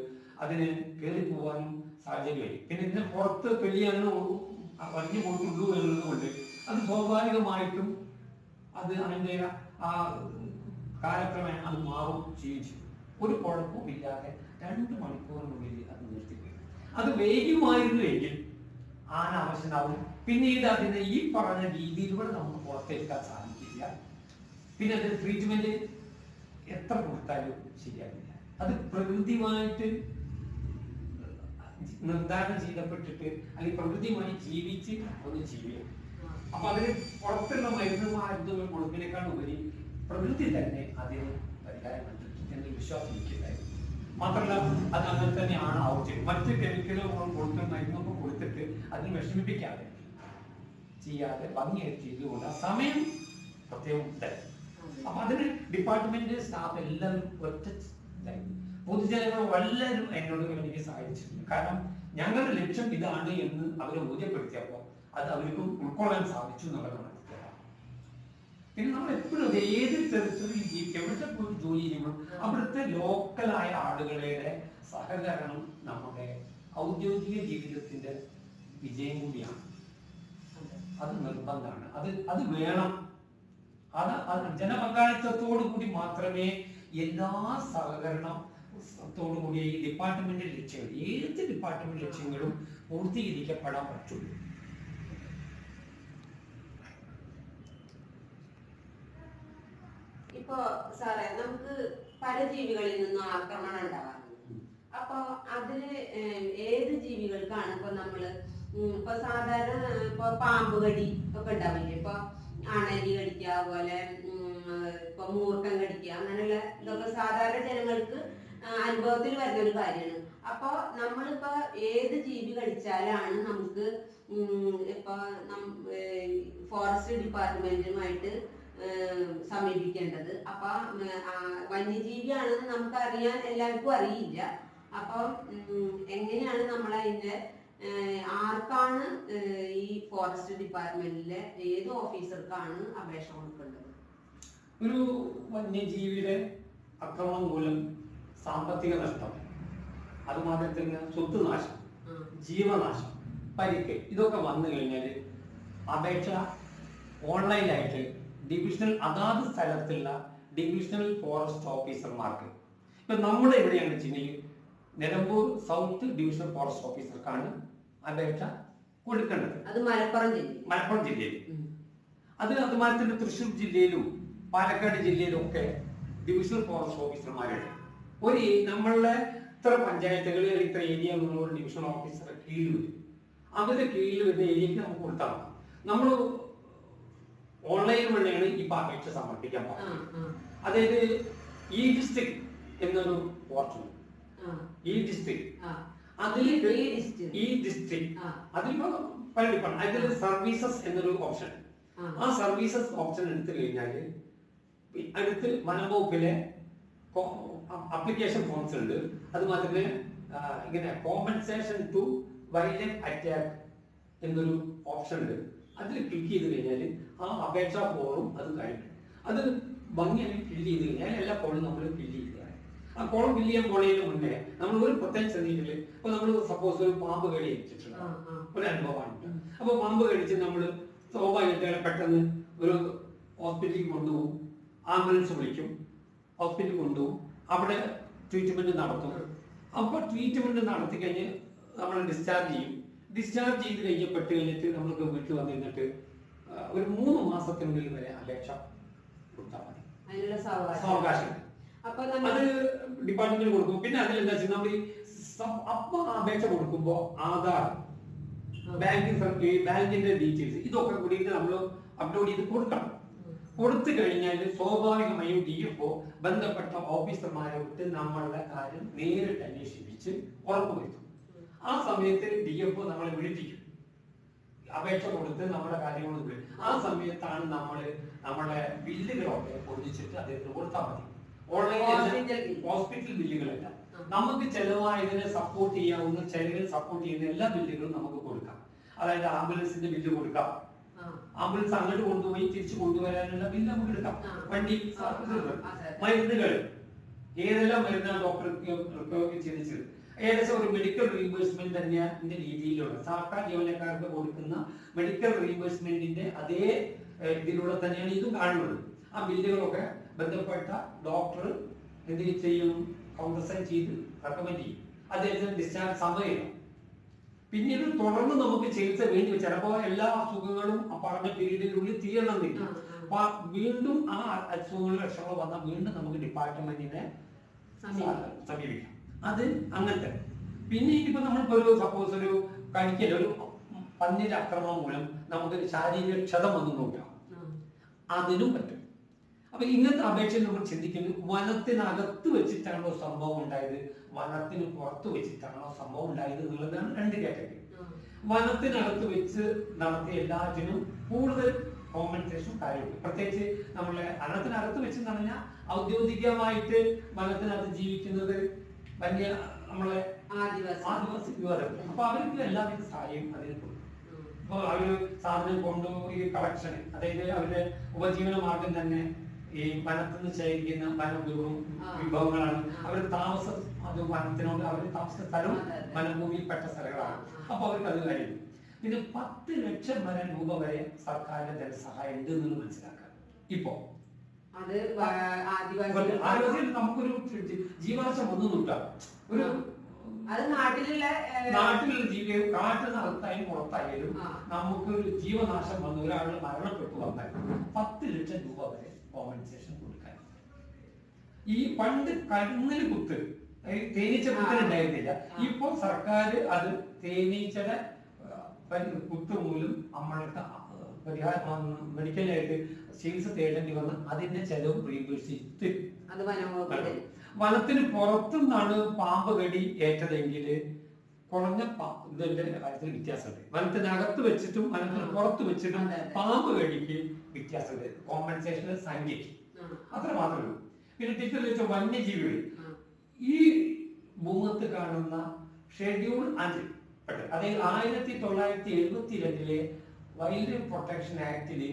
അതിന് കയറി പോകാനും സാഹചര്യമായി. പിന്നെ ഇതിന് പുറത്ത് പെളിയാനും വഞ്ഞു കൊടുത്തുള്ളൂ എന്നുള്ളത് കൊണ്ട് അത് സ്വാഭാവികമായിട്ടും അത് അതിൻ്റെ ആ കാലക്രമേണ അത് മാറും ചെയ്യിച്ചു. ഒരു കുഴപ്പവും ഇല്ലാതെ 2 മണിക്കൂറിനുള്ളിൽ അത് നിർത്തിപ്പോയി. അത് വൈകുമായിരുന്നുവെങ്കിൽ ആന അവശനാവും. പിന്നീട് അതിനെ ഈ പറഞ്ഞ രീതിയിലൂടെ നമുക്ക് പുറത്തെടുക്കാൻ സാധിക്കില്ല. പിന്നെ അതിന് ട്രീറ്റ്മെന്റ് എത്ര കൊടുത്താലും ശരിയാവില്ല. അത് പ്രകൃതിയുമായിട്ട് നിർദ്ധാരണം ചെയ്യപ്പെട്ടിട്ട് അല്ലെങ്കിൽ പ്രകൃതിയുമായി ജീവിച്ച് ഒന്ന് ജീവിക്കും. അപ്പൊ അതിന് പുറത്തുള്ള മരുന്നുകൾ കൊടുക്കുന്നതിനേക്കാൾ ഉപരി പ്രകൃതി തന്നെ അതിന് പരിഹാരം കണ്ടെത്തും എന്നൊരു വിശ്വാസം എനിക്കുണ്ടായിരുന്നു. മാത്രമല്ല അത് അങ്ങനെ തന്നെയാണ് ഔഷധം. മറ്റ് കെമിക്കലുകളും കൊടുക്കുന്ന മരുന്നൊക്കെ കൊടുത്തിട്ട് അതിന് വിഷമിപ്പിക്കാതെ ചെയ്യാതെ ഭംഗിയായി ചെയ്തുകൊണ്ട് ആ സമയം പ്രത്യേകം ഉണ്ടായിരുന്നു. അപ്പൊ അതിന് ഡിപ്പാർട്ട്മെന്റ് സ്റ്റാഫ് എല്ലാവരും ഒറ്റ പൊതുജനങ്ങൾ എല്ലാവരും എന്നോട് എനിക്ക് സഹായിച്ചിട്ടുണ്ട്. കാരണം ഞങ്ങളുടെ ലക്ഷ്യം ഇതാണ് എന്ന് അവരെ ബോധ്യപ്പെടുത്തിയപ്പോൾ അത് അവർക്കും ഉൾക്കൊള്ളാൻ സാധിച്ചു എന്നുള്ളതാണ്. പിന്നെ നമ്മൾ എപ്പോഴും ഏത് ടെറിട്ടറിയിൽ ജീവിക്കും, എവിടുത്തെ പോയി ജോലി ചെയ്യുമ്പോൾ അവിടുത്തെ ലോക്കലായ ആളുകളുടെ സഹകരണം നമ്മുടെ ഔദ്യോഗിക ജീവിതത്തിന്റെ വിജയം കൂടിയാണ്. അത് നിർബന്ധമാണ്, അത് വേണം. അത് ജനപങ്കാളിത്തത്തോടു കൂടി മാത്രമേ എല്ലാ സഹകരണത്തോടു കൂടി ഈ ഡിപ്പാർട്ട്മെന്റ് ലക്ഷ്യങ്ങൾ, ഏത് ഡിപ്പാർട്ട്മെന്റ് ലക്ഷ്യങ്ങളും പൂർത്തീകരിക്കപ്പെടാൻ പറ്റുള്ളൂ.
ഇപ്പൊ സാറേ നമുക്ക് പല ജീവികളിൽ നിന്നും ആക്രമണം ഉണ്ടാവാറുണ്ട്. അപ്പൊ അതില് ഏത് ജീവികൾക്കാണ് ഇപ്പൊ നമ്മള് ഇപ്പൊ സാധാരണ ഇപ്പൊ പാമ്പ് കടി ഒക്കെ ഉണ്ടാവില്ലേ, ഇപ്പൊ അണലി കടിക്കുക, അതുപോലെ ഇപ്പൊ മൂർഖം കടിക്കുക, അങ്ങനെയുള്ള ഇതൊക്കെ സാധാരണ ജനങ്ങൾക്ക് അനുഭവത്തിൽ വരുന്ന ഒരു കാര്യമാണ്. അപ്പൊ നമ്മളിപ്പോ ഏത് ജീവി കടിച്ചാലാണ് നമുക്ക് ഇപ്പൊ ഫോറസ്റ്റ് ഡിപ്പാർട്ട്മെന്റുമായിട്ട് സമീപിക്കേണ്ടത്? അപ്പൊ വന്യജീവിയാണെന്ന് നമുക്ക് അറിയാൻ എല്ലാവർക്കും അറിയില്ല. അപ്പൊ എങ്ങനെയാണ് നമ്മൾ അതിന്റെ ആർക്കാണ് ഈ ഫോറസ്റ്റ് ഡിപ്പാർട്ട്മെന്റിലെ ഏത് ഓഫീസർക്കാണ് അപേക്ഷ കൊടുക്കേണ്ടത്?
ഒരു വന്യജീവിയുടെ ആക്രമണം മൂലം സാമ്പത്തിക നഷ്ടം, അതുമാതിരി തന്നെ സ്വത്ത് നാശം, ജീവനാശം, പരിക്ക്, ഇതൊക്കെ വന്നു കഴിഞ്ഞാൽ അപേക്ഷ ഓൺലൈനായിട്ട് അതാത് സ്ഥലത്തുള്ള ഡിവിഷണൽ ഫോറസ്റ്റ് ഓഫീസർമാർക്ക്, ഇപ്പൊ നമ്മുടെ എവിടെയാണ് വെച്ചിട്ടുണ്ടെങ്കിൽ നിലമ്പൂർ സൗത്ത് ഡിവിഷണൽ ഫോറസ്റ്റ് ഓഫീസർക്കാണ് അപേക്ഷ കൊടുക്കേണ്ടത്.
അത് മലപ്പുറം
ജില്ലയിൽ. അതുമാതിരി തന്നെ തൃശ്ശൂർ ജില്ലയിലും പാലക്കാട് ജില്ലയിലും ഒക്കെ ഡിവിഷണൽ ഫോറസ്റ്റ് ഓഫീസർമാരുണ്ട്. നമ്മളുടെ ഇത്ര പഞ്ചായത്തുകളിൽ ഇത്ര ഏരിയ എന്നുള്ള ഡിവിഷണൽ ഓഫീസറുടെ കീഴിൽ വരും. അവരുടെ കീഴിൽ വരുന്ന ഏരിയക്ക് നമുക്ക് കൊടുത്താൽ നമ്മൾ ഓൺലൈൻ വഴിയാണ് ഇപ്പൊ അപേക്ഷ സമർപ്പിക്കാൻ പറ്റും. അതായത് ഈ ഡിസ്ട്രിക്ട് എന്നൊരു പോർട്ടൽ, ഈ ഡിസ്ട്രിക്ട് അതിലിപ്പോ പല ഡിപ്പാർട്ട്മെന്റ്, അതിൽ സർവീസസ് എന്നൊരു ഓപ്ഷൻ, ആ സർവീസസ് ഓപ്ഷൻ എടുത്തു കഴിഞ്ഞാല് അടുത്ത് വനംവകുപ്പിലെ അപ്ലിക്കേഷൻ ഫോംസ് ഉണ്ട്. അതുമാത്രമേ ഇങ്ങനെ compensation to wildlife attack എന്നൊരു ഓപ്ഷൻ ഉണ്ട്. അതിൽ ക്ലിക്ക് ചെയ്ത് കഴിഞ്ഞാൽ ആ അപേക്ഷാ ഫോറും അത് കഴിഞ്ഞു. അത് ഭംഗിയായി ഫില്ല് ചെയ്ത് കഴിഞ്ഞാൽ എല്ലാ ഫോണും നമ്മൾ ഫില്ല് ചെയ്യുക. ആ കോളം ഫില്ല് ചെയ്യാൻ പോണതിന് മുന്നേ നമ്മൾ ഒരു പ്രത്യേകം ശ്രദ്ധിച്ചില്ല. ഇപ്പൊ നമ്മൾ സപ്പോസ് ഒരു പാമ്പ് കടി അടിച്ചിട്ടുണ്ട്, ഒരു അനുഭവമാണ്. അപ്പൊ പാമ്പ് കടിച്ച് നമ്മൾ സ്വാഭാവികമായിട്ട് പെട്ടെന്ന് ഒരു ഹോസ്പിറ്റലിൽ കൊണ്ടുപോകും, ആംബുലൻസ് വിളിക്കും, ഹോസ്പിറ്റലിൽ കൊണ്ടുപോകും, അവിടെ ട്രീറ്റ്മെന്റ് നടത്തും. അപ്പോൾ ട്രീറ്റ്മെന്റ് നടത്തി കഴിഞ്ഞ് നമ്മൾ ഡിസ്ചാർജ് ചെയ്യും. ഡിസ്ചാർജ് ചെയ്ത് കഴിഞ്ഞപ്പെട്ട് കഴിഞ്ഞിട്ട് നമ്മൾക്ക് വീട്ടിൽ വന്നിരുന്നിട്ട് ഒരു 3 മാസത്തിനുള്ളിൽ വരെ അപേക്ഷ കൊടുത്താൽ മതി.
അതിനുള്ള
സാവകാശം അത് ഡിപ്പാർട്ട്മെന്റിൽ കൊടുക്കും. പിന്നെ അതിലെന്താ വെച്ചാൽ നമ്മൾ അപ്പൊ അപേക്ഷ കൊടുക്കുമ്പോൾ ആധാർ, ബാങ്കിന്റെ ഡീറ്റെയിൽസ് ഇതൊക്കെ കൂടിയിട്ട് നമ്മൾ അപ്ലോഡ് ചെയ്ത് കൊടുക്കണം. കൊടുത്തു കഴിഞ്ഞാൽ സ്വാഭാവികമായും DFO ബന്ധപ്പെട്ട ഓഫീസർമാരെ വിട്ട് നമ്മളുടെ കാര്യം നേരിട്ട് അന്വേഷിപ്പിച്ച് ഉറപ്പുവരുത്തും. ആ സമയത്ത് DFO നമ്മളെ വിളിപ്പിക്കും, അപേക്ഷ കൊടുത്ത് നമ്മുടെ കാര്യങ്ങൾ വിളിക്കും. ആ സമയത്താണ് നമ്മുടെ ബില്ലുകളൊക്കെ ഒന്നിച്ചിട്ട് അദ്ദേഹത്തിന് കൊടുത്താൽ മതി. ഓൺലൈൻ ഹോസ്പിറ്റൽ ബില്ലുകളല്ല, നമുക്ക് ചെലവായതിനെ സപ്പോർട്ട് ചെയ്യാവുന്ന ചെലവിൽ സപ്പോർട്ട് ചെയ്യുന്ന എല്ലാ ബില്ലുകളും നമുക്ക് കൊടുക്കാം. അതായത് ആംബുലൻസിന്റെ ബില്ല് കൊടുക്കാം, ആംബുലൻസ് അങ്ങോട്ട് കൊണ്ടുപോയി തിരിച്ചു കൊണ്ടുവരാനുള്ള ബില്ല് നമുക്ക് എടുക്കാം. വണ്ടി, മരുന്നുകൾ, ഏതെല്ലാം മരുന്നാണ് ഡോക്ടർ ചികിത്സിച്ചത്, ഏകദേശം ഒരു മെഡിക്കൽ റീഇംബേഴ്സ്മെന്റ് തന്നെയാണ് രീതിയിലുള്ള സർക്കാർ ജീവനക്കാർക്ക് കൊടുക്കുന്ന മെഡിക്കൽ റീഇംബേഴ്സ്മെന്റിന്റെ അതേ ഇതിലൂടെ തന്നെയാണ് ഇതും കാണുന്നത്. ആ ബില്ലുകളൊക്കെ ബന്ധപ്പെട്ട ഡോക്ടർ എന്ത് ചെയ്യും, കൗണ്ടർ സൈൻ ചെയ്ത് റെക്കമെൻഡ് ചെയ്യും. അദ്ദേഹത്തിന് ഡിസ്ചാർജ് സമയം പിന്നീട് തുടർന്ന് നമുക്ക് ചികിത്സ വേണ്ടി വരും. ചിലപ്പോൾ എല്ലാ അസുഖങ്ങളും പറഞ്ഞ പീരീഡിനുള്ളിൽ തീരണമെന്നില്ല. അപ്പൊ വീണ്ടും ആ അസുഖങ്ങളുടെ ലക്ഷണങ്ങൾ വന്നാൽ വീണ്ടും നമുക്ക് ഡിപ്പാർട്ട്മെന്റിനെ സമീപിക്കാം. അത് അങ്ങനത്തെ. പിന്നെ ഇനിയിപ്പോ നമ്മളിപ്പോ ഒരു സപ്പോസ് ഒരു കഴിക്കൽ, ഒരു പന്നിയുടെ ആക്രമണം മൂലം നമുക്ക് ശാരീരിക ക്ഷതം വന്നു നോക്കാം, അതിനും പറ്റും. അപ്പൊ ഇങ്ങനത്തെ അപേക്ഷയിൽ നമ്മൾ ചിന്തിക്കുന്നത് വനത്തിനകത്ത് വെച്ചിട്ടാണോ സംഭവം ഉണ്ടായത്, വനത്തിന് പുറത്ത് വെച്ചിട്ടാണോ സംഭവം ഉണ്ടായത് എന്നുള്ളതാണ് 2 കാറ്റഗറി. വനത്തിനകത്ത് വെച്ച് നടത്തിയ എല്ലാറ്റിനും കൂടുതൽ കോമ്പൻസേഷൻ കാര്യമുണ്ട്. പ്രത്യേകിച്ച് നമ്മളെ വനത്തിനകത്ത് വെച്ച് എന്ന് പറഞ്ഞാൽ ഔദ്യോഗികമായിട്ട് വനത്തിനകത്ത് ജീവിക്കുന്നത് വലിയ നമ്മളെ ആദിവാസി വിഭാഗം. അപ്പൊ അവർക്ക് എല്ലാവിധ സഹായം അതിന് കൊടുക്കും. അപ്പൊ അവര് സാധനം കൊണ്ടുപോയി കളക്ഷൻ, അതായത് അവരുടെ ഉപജീവന മാർഗം തന്നെ ഈ വനത്തിൽ നിന്ന് ശേഖരിക്കുന്ന വിഭവങ്ങളാണ്. അവരുടെ താമസം അത് വനത്തിനോട് അവരുടെ താമസ സ്ഥലവും വനഭൂമിയിൽപ്പെട്ട സ്ഥലങ്ങളാണ്. അപ്പൊ അവർക്ക് അത് കാര്യം. പിന്നെ 10 ലക്ഷം രൂപ വരെ സർക്കാരിന്റെ ധനസഹായം ഉണ്ട് എന്ന് മനസ്സിലാക്കാം. ഇപ്പോ ആദിവാസിയിൽ നമുക്കൊരു ജീവനാശം ഒന്നും കിട്ടാം. ഒരു നാട്ടിലുള്ള ജീവിതം കാട്ടിനകത്തായാലും പുറത്തായാലും നമുക്കൊരു ജീവനാശം വന്ന് ഒരാൾ മരണപ്പെട്ടു വന്നാൽ 10 ലക്ഷം രൂപ വരെ കോമ്പൻസേഷൻ കൊടുക്കാൻ. ഈ പണ്ട് കണ്ണിന് കുത്ത്, തേനീച്ച കുത്തലുണ്ടായിരുന്നില്ല. ഇപ്പോൾ സർക്കാർ അത് തേനീച്ചയുടെ കുത്ത് മൂലം നമ്മൾക്ക് മെഡിക്കലായിട്ട് ചികിത്സ തേടേണ്ടി വന്ന് അതിന്റെ ചെലവ് റീഇംബേഴ്സ്. വനത്തിന് പുറത്തുനിന്നാണ് പാമ്പ് കടി ഏറ്റതെങ്കിൽ കുറഞ്ഞ ഇതിന്റെ കാര്യത്തിൽ വ്യത്യാസമുണ്ട്. വനത്തിനകത്ത് വെച്ചിട്ടും വനത്തിന് പുറത്ത് വെച്ചിട്ടും പാമ്പ് കടിക്ക് വ്യത്യാസമുണ്ട്, കോമ്പൻസേഷന്റെ സംഖ്യക്ക്. അത്ര മാത്രമേ ഉള്ളൂ. പിന്നെ ടിക്കറ്റ് വെച്ച വന്യജീവികൾ ഈ ഭൂമത്ത് കാണുന്ന ഷെഡ്യൂൾ 5 അതായത് 1972 വൈൽഡ് ലൈഫ് പ്രൊട്ടക്ഷൻ ആക്ടില്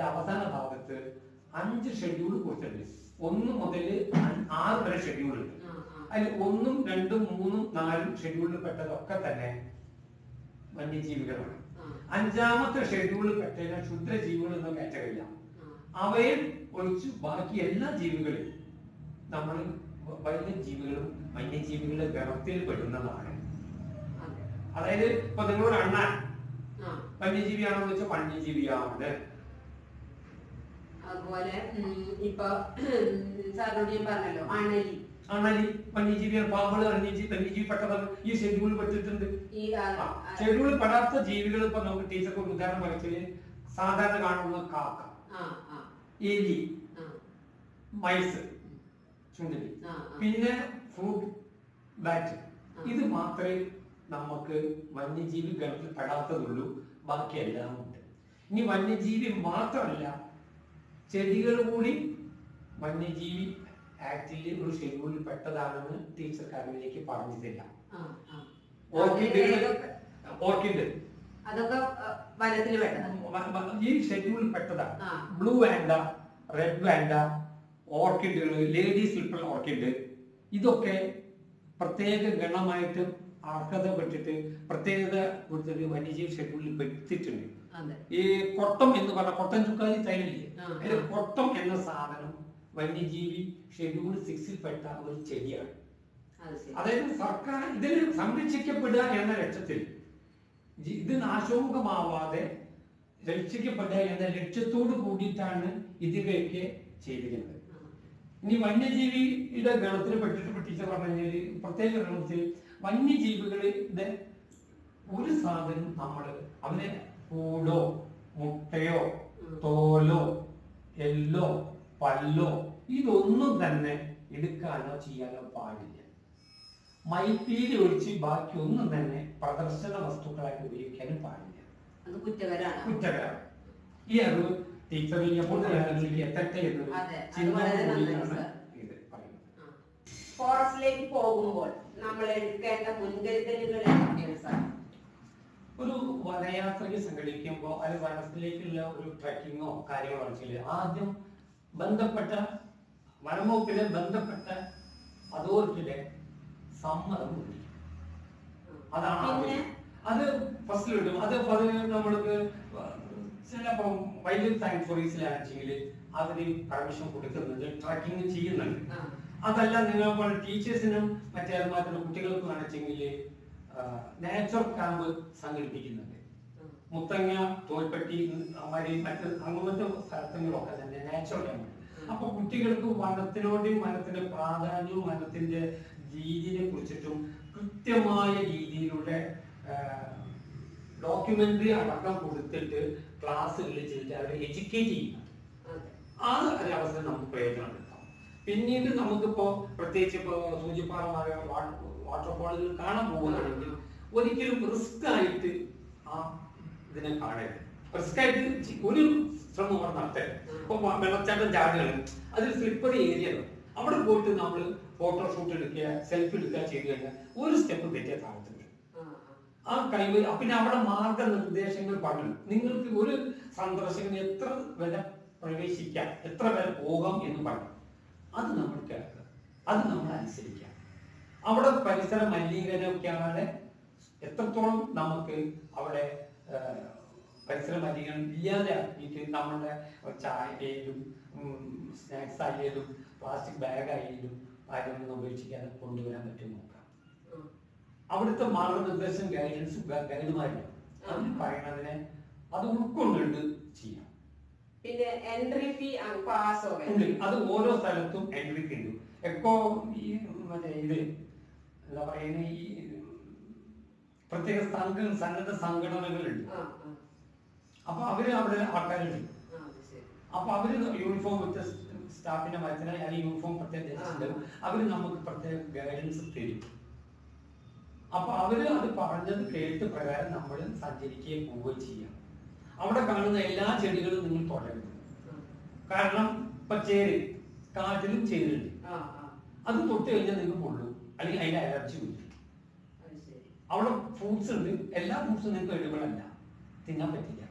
അവസാന ഭാഗത്ത് 5 ഷെഡ്യൂൾ കൊടുത്തിട്ടുണ്ട്. 1 മുതൽ 6 വരെ ഷെഡ്യൂൾ ഉണ്ട്. അതിൽ 1, 2, 3, 4 ഷെഡ്യൂളിൽ പെട്ടതൊക്കെ തന്നെ വന്യജീവികളാണ്. 5ാമത്തെ ഷെഡ്യൂളിൽ പെട്ടതിന് ക്ഷുദ്രജീവികൾ എന്ന കാറ്റഗറിയില്ല. അവയെ ഒഴിച്ച് ബാക്കി എല്ലാ ജീവികളും നമ്മൾ വന്യജീവികളും വന്യജീവികളുടെ ഗണത്തിൽ പെടുന്നതാണ്. അതായത് ഇപ്പൊ നിങ്ങളോട് അണ്ണാൻ വന്യജീവിയാണെന്ന് വെച്ചാൽ വന്യജീവിയാണ്.
അതുപോലെ ഇപ്പൊ സാറിനോട് ഞാൻ പറഞ്ഞല്ലോ
അണലി വന്യജീവിയാണ്. പാമ്പുകൾ വന്യജീവി പെട്ടതാണ്. ഈ ഷെഡ്യൂൾ പെട്ടിട്ടുണ്ട്. ഷെഡ്യൂൾ പെടാത്ത ജീവികൾ ഇപ്പൊ നമുക്ക് ടീച്ചർക്ക് ഒരു ഉദാഹരണം വരച്ചില് സാധാരണ കാണുന്ന കാക്ക, എലി, മൈസ്, ചുണ്ടലി, പിന്നെ ഫ്രൂട്ട് ബാറ്റ്, ഇത് മാത്രമേ നമുക്ക് വന്യജീവി ഗണത്തിൽ പെടാത്തതുള്ളൂ. ബാക്കിയെല്ലാം ഉണ്ട്. ഇനി വന്യജീവി മാത്രമല്ല, ചെടികൾ കൂടി വന്യജീവി ആക്ടില് ഒരു ഷെഡ്യൂളിൽ പെട്ടതാണെന്ന് ടീച്ചർ അറിവിലേക്ക് പറഞ്ഞു തരാം. ഓർക്കിഡ്
അതൊക്കെ വനത്തിൽ പെട്ടതാണ്,
ഈ ഷെഡ്യൂളിൽ പെട്ടതാണ്. ബ്ലൂ വാൻഡ, റെഡ് വാൻഡ, ഓർക്കിഡുകൾ, ലേഡീസ് സ്ലിപ്പർ ഓർക്കിഡ്, ഇതൊക്കെ പ്രത്യേക ഗണമായിട്ട് അർഹതപ്പെട്ടിട്ട് പ്രത്യേകത കൊടുത്തിട്ട് വന്യജീവി ഷെഡ്യൂളിൽ പെട്ടിട്ടുണ്ട്. ഈ കൊട്ടം എന്ന് പറഞ്ഞ കൊട്ടൻ ചുക്കാലി തൈലില്ലേ, അതിൽ കൊട്ടം എന്ന സാധനം വന്യജീവി ഷെഡ്യൂൾ 6 പെട്ട ഒരു ചെടിയാണ്. അതായത് സർക്കാർ ഇതിന് സംരക്ഷിക്കപ്പെടുക എന്ന ലക്ഷ്യത്തിൽ ഇത് നാശോമുഖമാവാതെ രക്ഷിക്കപ്പെടുക എന്ന ലക്ഷ്യത്തോട് കൂടിയിട്ടാണ് ഇതിലേക്ക് ചെയ്തിരിക്കുന്നത്. ഇനി വന്യജീവിയുടെ ഗണത്തിൽ പെട്ടിട്ട് ടീച്ചർ പറഞ്ഞു കഴിഞ്ഞാൽ പ്രത്യേക ഗണത്തിൽ വന്യജീവികളുടെ ഒരു സാധനം നമ്മള് അവനെ കൂടോ മുട്ടയോ തോലോ എല്ലോ പല്ലോ ഇതൊന്നും തന്നെ എടുക്കാനോ ചെയ്യാനോ പാടില്ല. മൈപ്പീലി ഒഴിച്ച് ബാക്കി ഒന്നും തന്നെ പ്രദർശന വസ്തുക്കളായിട്ട് ഉപയോഗിക്കാനും പാടില്ല. കുറ്റകരമാണ്. ഈ അറിവ് ടീച്ചറിൽ എത്തട്ടെ എന്നൊരു ചിന്തയാണ് ഇത് പറയുന്നത്.
ഫോറസ്റ്റിലേക്ക് പോകുമ്പോൾ നമ്മൾ എടുക്കേണ്ട മുൻകരുതലുകൾ എന്തൊക്കെയാണ് സാർ?
ഒരു വനയാത്രയ്ക്ക് സംഘടിപ്പിക്കുമ്പോൾ അല്ലെങ്കിൽ വനത്തിലേക്കുള്ള ഒരു ട്രക്കിങ്ങോ കാര്യങ്ങളോ ആണെങ്കിൽ ആദ്യം ബന്ധപ്പെട്ട വനംവകുപ്പിലെ ബന്ധപ്പെട്ട അതോറിറ്റിയുടെ സമ്മതം മേടിക്കും. അതാണ് അത് ഫസ്റ്റിൽ കിട്ടും. അത് നമ്മൾക്ക് ചിലപ്പോ വൈൽഡ് സാങ്ച്വറീസിലാണെങ്കിൽ അവര് പെർമിഷൻ കൊടുക്കുന്നുണ്ട്, ട്രക്കിംഗ് ചെയ്യുന്നുണ്ട്. അതല്ല നിങ്ങൾ ടീച്ചേഴ്സിനും മറ്റേ അതുമാതിരി കുട്ടികൾക്കും ആണെച്ചെങ്കിൽ നാച്ചുറൽ ക്യാമ്പ് സംഘടിപ്പിക്കുന്നുണ്ട്. മുത്തങ്ങ തോൽപ്പെട്ടി മറ്റ് അങ്ങനത്തെ സ്ഥലങ്ങളിലൊക്കെ തന്നെ നാച്ചുറൽ ക്യാമ്പ്. അപ്പൊ കുട്ടികൾക്ക് വനത്തിനോടും വനത്തിന്റെ പ്രാധാന്യവും വനത്തിന്റെ രീതിയെ കുറിച്ചിട്ടും കൃത്യമായ രീതിയിലുള്ള ഡോക്യുമെന്ററി അടക്കം കൊടുത്തിട്ട് ക്ലാസ്സുകളിൽ ചെയ്തിട്ട് അവരെ എഡ്യൂക്കേറ്റ് ചെയ്യുന്നു. ആ ഒരു അവസരം നമുക്ക് പ്രയോജനപ്പെടുത്താം. പിന്നീട് നമുക്കിപ്പോ പ്രത്യേകിച്ച് ഇപ്പോ സൂചിപ്പാറ വാട്ടർഫാളുകൾ കാണാൻ പോകുകയാണെങ്കിൽ ഒരിക്കലും റിസ്ക് ആയിട്ട് ആ ഇതിനെ കാണരുത്. റിസ്ക് ആയിട്ട് ഒരു ശ്രമം അവിടെ നടത്തരുത്. ഇപ്പൊ വെള്ളച്ചാട്ടം ചാടുകയാണ്, അതിൽ സ്ലിപ്പറി ഏരിയ അവിടെ പോയിട്ട് നമ്മൾ ഫോട്ടോഷൂട്ട് എടുക്കുക സെൽഫി എടുക്കുക ചെയ്ത് കഴിഞ്ഞാൽ ഒരു സ്റ്റെപ്പ് തെറ്റിയ താഴത്തുണ്ട്. ആ കഴിവ് പിന്നെ അവിടെ മാർഗനിർദ്ദേശങ്ങൾ പറഞ്ഞു. നിങ്ങൾക്ക് ഒരു സന്ദർശകന് എത്ര വരെ പ്രവേശിക്കാം, എത്ര വരെ പോകാം എന്ന് പറഞ്ഞു. അത് നമ്മൾ കേൾക്കുക, അത് നമ്മൾ അനുസരിക്കാം. അവിടെ പരിസര മലിനീകരണമൊക്കെയാണ് എത്രത്തോളം നമുക്ക് അവിടെ പരിസര മലിനീകരണം ഇല്ലാതെ ആക്കിയിട്ട് നമ്മളുടെ ചായയിലും സ്നാക്സ് ആയാലും പ്ലാസ്റ്റിക് ബാഗ് ആയാലും കാര്യങ്ങളൊന്നും ഉപേക്ഷിക്കാതെ കൊണ്ടുവരാൻ പറ്റും നോക്കാം. അവിടുത്തെ മാർഗനിർദ്ദേശം ഗൈഡൻസ് ഗൈഡുമാരുണ്ട്, അതിന് പറയണതിനെ അത് ഉൾക്കൊണ്ടുകൊണ്ട് ചെയ്യാം.
പിന്നെ എൻട്രി ഫീ പാസ്
അത് ഓരോ സ്ഥലത്തും എൻട്രി ഫീ ഉണ്ട്. എക്കോ ഈ മറ്റേ ഇത് എന്താ പറയുന്ന ഈ പ്രത്യേക സന്നദ്ധ സംഘടനകളുണ്ട്. അപ്പൊ അവര് അവിടെ ആൾക്കാരുണ്ട്. അപ്പൊ അവര് യൂണിഫോം വിത്ത് സ്റ്റാഫിന്റെ മരത്തിന് അല്ലെങ്കിൽ യൂണിഫോം പ്രത്യേകം അവര് നമുക്ക് പ്രത്യേക ഗൈഡൻസ് തരും. അപ്പൊ അവര് അത് പറഞ്ഞത് കേട്ട് പ്രകാരം നമ്മൾ സഞ്ചരിക്കുകയും പോവുകയും ചെയ്യാം. അവിടെ കാണുന്ന എല്ലാ ചെടികളും നിങ്ങൾ തുടരുന്നു. കാരണം ഇപ്പൊ ചേര് കാട്ടിലും ചേരുണ്ട്, അത് തൊട്ട് കഴിഞ്ഞാൽ നിങ്ങൾക്ക് പൊള്ളും അല്ലെങ്കിൽ അതിന്റെ അലർജി വരും. അവിടെ ഫ്രൂട്ട്സ് ഉണ്ട്, എല്ലാ ഫ്രൂട്ട്സും നിങ്ങൾക്ക് എടുകളല്ല, തിന്നാൻ പറ്റില്ല.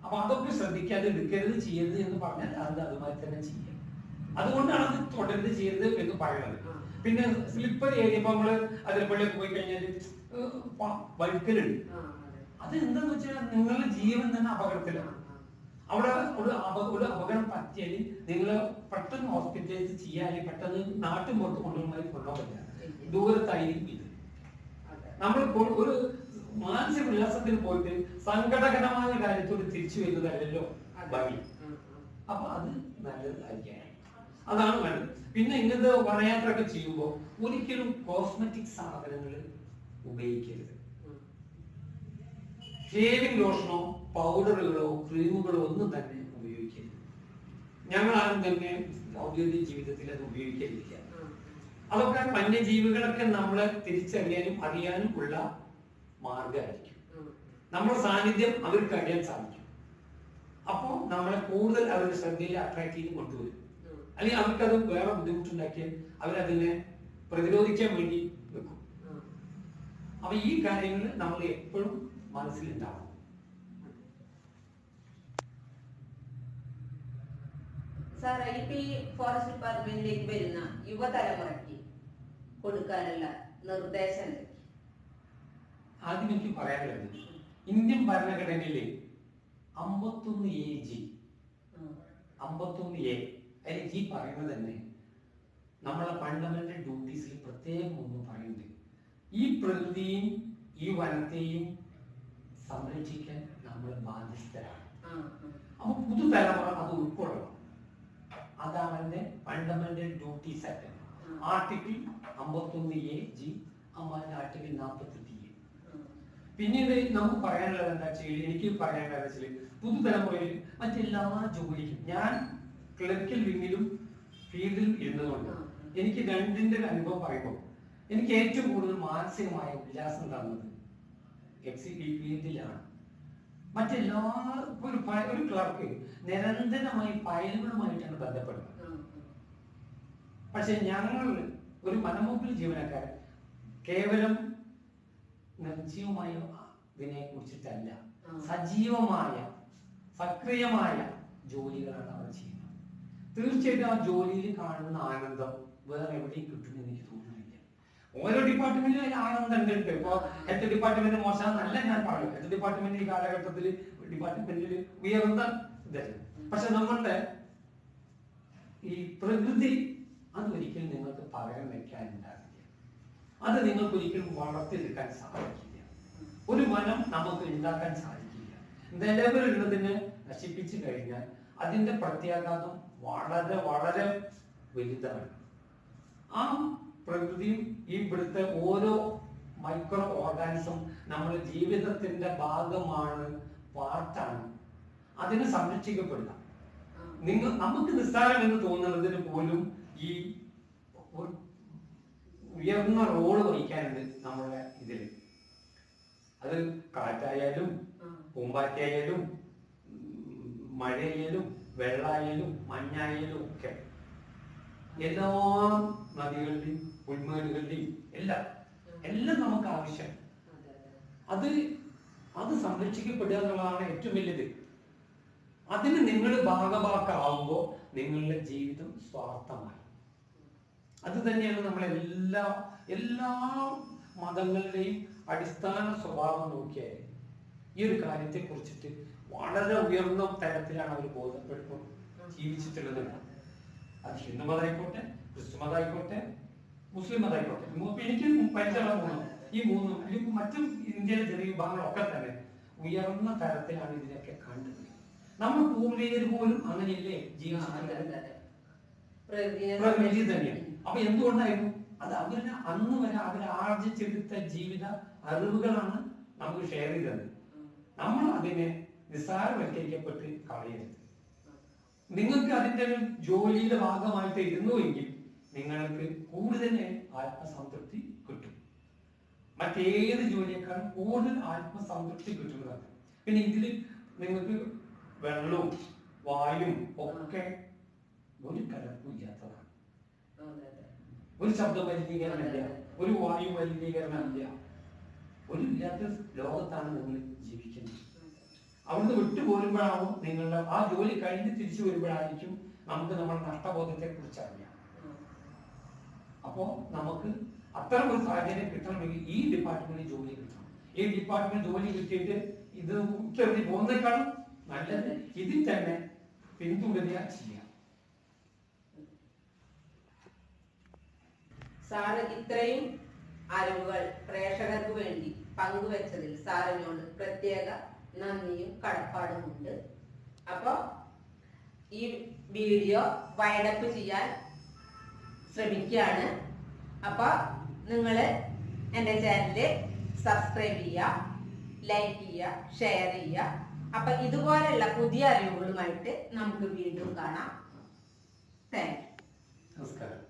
അപ്പൊ അതൊക്കെ ശ്രദ്ധിക്കാതെ എടുക്കരുത് ചെയ്യരുത് എന്ന് പറഞ്ഞാൽ അത് അതുമായി തന്നെ ചെയ്യാം. അതുകൊണ്ടാണ് അത് തുടരുത് ചെയ്യരുത് എന്ന് പറയുന്നത്. പിന്നെ സ്ലിപ്പർ ഏരിയ ഇപ്പൊ നമ്മള് അതിരപ്പള്ളിയൊക്കെ പോയി കഴിഞ്ഞാൽ വഴുക്കലുണ്ട്. അത് എന്താന്ന് വെച്ചാൽ നിങ്ങളുടെ ജീവൻ തന്നെ അപകടത്തിലാണ്. അവിടെ ഒരു അപകടം പറ്റിയാൽ നിങ്ങൾ പെട്ടെന്ന് ഹോസ്പിറ്റലൈസ് ചെയ്യാൻ പെട്ടെന്ന് നാട്ടിൻ പുറത്ത് കൊണ്ടുപോകാൻ പറ്റില്ല, ദൂരത്തായിരിക്കും ഇത്. നമ്മൾ ഒരു മാനസിക ഉല്ലാസത്തിന് പോയിട്ട് സങ്കടകരമായ കാര്യത്തോട് തിരിച്ചു വരുന്നതല്ലോ ഭംഗി. അപ്പൊ അത് നല്ലതായിരിക്കും, അതാണ് വേണ്ടത്. പിന്നെ ഇങ്ങനത്തെ വനയാത്രയൊക്കെ ചെയ്യുമ്പോൾ ഒരിക്കലും കോസ്മെറ്റിക് സാധനങ്ങൾ ഉപയോഗിക്കരുത്. ഷേവിംഗ് ലോഷനോ പൗഡറുകളോ ക്രീമുകളോ ഒന്നും തന്നെ ഉപയോഗിക്കരുത്. ഞങ്ങൾ ആരും തന്നെ ഔദ്യോഗിക ജീവിതത്തിൽ അത് ഉപയോഗിക്കലില്ല. അതൊക്കെ വന്യജീവികളൊക്കെ നമ്മളെ തിരിച്ചറിയാനും അറിയാനും ഉള്ള മാർഗമായിരിക്കും. നമ്മുടെ സാന്നിധ്യം അവർക്ക് അറിയാൻ സാധിക്കും. അപ്പോൾ നമ്മളെ കൂടുതൽ അവരുടെ ശ്രദ്ധയിൽ അട്രാക്ട് ചെയ്ത് കൊണ്ടുവരും. അല്ലെങ്കിൽ അവർക്കത് വേറെ ബുദ്ധിമുട്ടുണ്ടാക്കിയാൽ അവരതിനെ പ്രതിരോധിക്കാൻ വേണ്ടി വെക്കും. അപ്പൊ ഈ കാര്യങ്ങൾ നമ്മൾ എപ്പോഴും മനസ്സിലുണ്ടാവണം.
സാർ, ഇപ്പൊ ഈ ഫോറസ്റ്റ് ഡിപ്പാർട്ട്മെന്റിലേക്ക് വരുന്ന യുവതലമുറയ്ക്ക് കൊടുക്കാനുള്ള നിർദ്ദേശം
ആദ്യം എനിക്ക് പറയാനുള്ളത്, ഇന്ത്യൻ ഭരണഘടനയില് 51A ജി 51A അതിൽ ജി പറയുന്നത് തന്നെ നമ്മളെ ഫണ്ടമെന്റൽ ഡ്യൂട്ടീസിൽ പ്രത്യേകം ഒന്നും പറയുന്നുണ്ട്. ഈ പ്രകൃതിയും ഈ വനത്തെയും സംരക്ഷിക്കാൻ നമ്മൾ ബാധ്യസ്ഥരാണ്. അപ്പൊ പുതുതലമുറ അത് ഉൾക്കൊള്ളണം. അതാണ് അതിന്റെ fundamental duties act. Article 51A G, article 48A. പിന്നീട് നമുക്ക് പറയാനുള്ളത് എന്താ വെച്ചാൽ, എനിക്ക് പറയാനുള്ളത് വെച്ചാൽ പുതുതലമുറയിൽ മറ്റെല്ലാ ജോലിക്കും ഞാൻ ക്ലർക്കൽ വിങ്ങിലും ഫീൽഡിലും ഇരുന്നതുകൊണ്ട് എനിക്ക് രണ്ടിന്റെ ഒരു അനുഭവം പറയുമ്പോൾ എനിക്ക് ഏറ്റവും കൂടുതൽ മാനസികമായ ഉല്ലാസം തന്നത് ഈ ഫീൽഡിലാണ്. മറ്റെല്ലാ ഒരു ക്ലർക്ക് നിരന്തരമായി ഫയലുകളുമായിട്ടാണ് ബന്ധപ്പെടുന്നത്. പക്ഷെ ഞങ്ങൾ ഒരു മനമോഹൽ ജീവനക്കാരൻ കേവലം നിർജീവമായ ഇതിനെ കുറിച്ചിട്ടല്ല, സജീവമായ സക്രിയമായ ജോലികളാണ് അവർ ചെയ്യുന്നത്. തീർച്ചയായിട്ടും ആ ജോലിയിൽ കാണുന്ന ആനന്ദം വേറെ എവിടെയും കിട്ടുമെന്ന് എനിക്ക് തോന്നുന്നില്ല. ഓരോ ഡിപ്പാർട്ട്മെന്റിലും അതിന് ആനന്ദം ഉണ്ട്. ഇപ്പൊ ഹെൽത്ത് ഡിപ്പാർട്ട്മെന്റ് മോശമെന്നല്ല ഞാൻ പറയും. ഹെൽത്ത് ഡിപ്പാർട്ട്മെന്റ് ഈ കാലഘട്ടത്തിൽ ഡിപ്പാർട്ട്മെന്റിൽ ഉയർന്ന ഇതല്ല. പക്ഷെ നമ്മളുടെ ഈ പ്രകൃതി അതൊരിക്കലും നിങ്ങൾക്ക് പകരം വെക്കാൻ ഉണ്ടാവില്ല. അത് നിങ്ങൾക്ക് ഒരിക്കലും വളർത്തിയെടുക്കാൻ സാധിക്കില്ല. ഒരു വനം നമുക്ക് ഉണ്ടാക്കാൻ സാധിക്കില്ല. നിലവിലുള്ളതിനെ നശിപ്പിച്ചു കഴിഞ്ഞാൽ അതിന്റെ പ്രത്യാഘാതം വളരെ വളരെ വലുതാണ്. ആ പ്രകൃതിയും ഈ ഇവിടുത്തെ ഓരോ മൈക്രോ ഓർഗാനിസം നമ്മുടെ ജീവിതത്തിന്റെ ഭാഗമാണ്, പാർട്ടാണ്. അതിനെ സംരക്ഷിക്കപ്പെടുക. നമുക്ക് നിസ്സാരം എന്ന് തോന്നുന്നതിന് പോലും ഈ ഉയർന്ന റോള് വഹിക്കാനുണ്ട് നമ്മുടെ ഇതിൽ. അത് കാറ്റായാലും പൂമ്പാറ്റയായാലും മഴയായാലും വെള്ളായാലും മഞ്ഞായാലും ഒക്കെ എല്ലാ നദികളുടെയും പുൽമേടുകളുടെയും എല്ലാം നമുക്ക് ആവശ്യം. അത് സംരക്ഷിക്കപ്പെടുക എന്നുള്ളതാണ് ഏറ്റവും വലുത്. അതിന് നിങ്ങൾ ഭാഗഭാക്കാവുമ്പോൾ നിങ്ങളുടെ ജീവിതം സ്വാർത്ഥമായി. അത് തന്നെയാണ് എല്ലാ മതങ്ങളുടെയും അടിസ്ഥാന സ്വഭാവം നോക്കിയാൽ ഈ ഒരു കാര്യത്തെ കുറിച്ചിട്ട് വളരെ ഉയർന്ന തരത്തിലാണ് അവർ ബോധപ്പെടുന്നു ജീവിച്ചിട്ടുള്ളത്. അത് ഹിന്ദു മതമായിക്കോട്ടെ, ക്രിസ്തു മതമായിക്കോട്ടെ, മുസ്ലിം മതമായിക്കോട്ടെ, എനിക്ക് പരിചയമുള്ള ഈ മൂന്നും മറ്റും ഇന്ത്യയിലെ ജനവിഭാഗങ്ങളൊക്കെ തന്നെ ഉയർന്ന തരത്തിലാണ് ഇതിനൊക്കെ കണ്ടത്. നമ്മൾ പൂർവികർ പോലും അങ്ങനെയല്ലേ ജീവിച്ചിട്ടുള്ളത്? പ്രകൃതി തന്നെയാണ്. അപ്പൊ എന്തുകൊണ്ടായിരുന്നു അത്? അവരുടെ അന്ന് വരെ അവർ ആർജിച്ചെടുത്ത ജീവിത അറിവുകളാണ് നമുക്ക് ഷെയർ ചെയ്തത്. നമ്മൾ അതിനെ നിസ്സാരവൽക്കരിക്കപ്പെട്ട് കളയരുത്. നിങ്ങൾക്ക് അതിന്റെ ജോലിയുടെ ഭാഗമായിട്ട് ഇരുന്നുവെങ്കിൽ നിങ്ങൾക്ക് കൂടുതൽ ആത്മസംതൃപ്തി കിട്ടും. മറ്റേത് ജോലിയേക്കാളും കൂടുതൽ ആത്മസംതൃപ്തി കിട്ടുന്നതാണ്. പിന്നെ ഇതിൽ നിങ്ങൾക്ക് വെള്ളവും വായും ഒക്കെ ഒരു കലർപ്പില്ലാത്തതാണ്. ഒരു ശബ്ദ മലിനീകരണമില്ല, ഒരു വായു മലിനീകരണമില്ല, ഒരു ഇല്ലാത്ത ലോകത്താണ് നിങ്ങൾ ജീവിക്കുന്നത്. അവിടുന്ന് വിട്ടുപോരുമ്പോഴാവും നിങ്ങളുടെ ആ ജോലി കഴിഞ്ഞ് തിരിച്ചു വരുമ്പോഴായിരിക്കും നമുക്ക് നമ്മുടെ നഷ്ടബോധത്തെ കുറിച്ച് അറിയാം. അപ്പോ നമുക്ക് അത്തരം ഒരു സാഹചര്യം കിട്ടണമെങ്കിൽ ഈ ഡിപ്പാർട്ട്മെന്റിൽ ജോലി കിട്ടണം. ഈ ഡിപ്പാർട്ട്മെന്റ് ജോലി കിട്ടിയിട്ട് ഇത് ഉത്തരവിൽ പോകുന്നേക്കാളും നല്ലത് ഇതിൽ തന്നെ പിന്തുടരുക ചെയ്യാം.
സാറ് ഇത്രയും അറിവുകൾ പ്രേക്ഷകർക്ക് വേണ്ടി പങ്കുവച്ചതിൽ സാറിനോട് പ്രത്യേക നന്ദിയും കടപ്പാടുമുണ്ട്. അപ്പൊ ഈ വീഡിയോ വൈൻഡപ്പ് ചെയ്യാൻ ശ്രമിക്കുകയാണ്. അപ്പൊ നിങ്ങള് എൻ്റെ ചാനല് സബ്സ്ക്രൈബ് ചെയ്യുക, ലൈക്ക് ചെയ്യുക, ഷെയർ ചെയ്യുക. അപ്പൊ ഇതുപോലെയുള്ള പുതിയ അറിവുകളുമായിട്ട് നമുക്ക് വീണ്ടും കാണാം. Thank you.
നമസ്കാരം.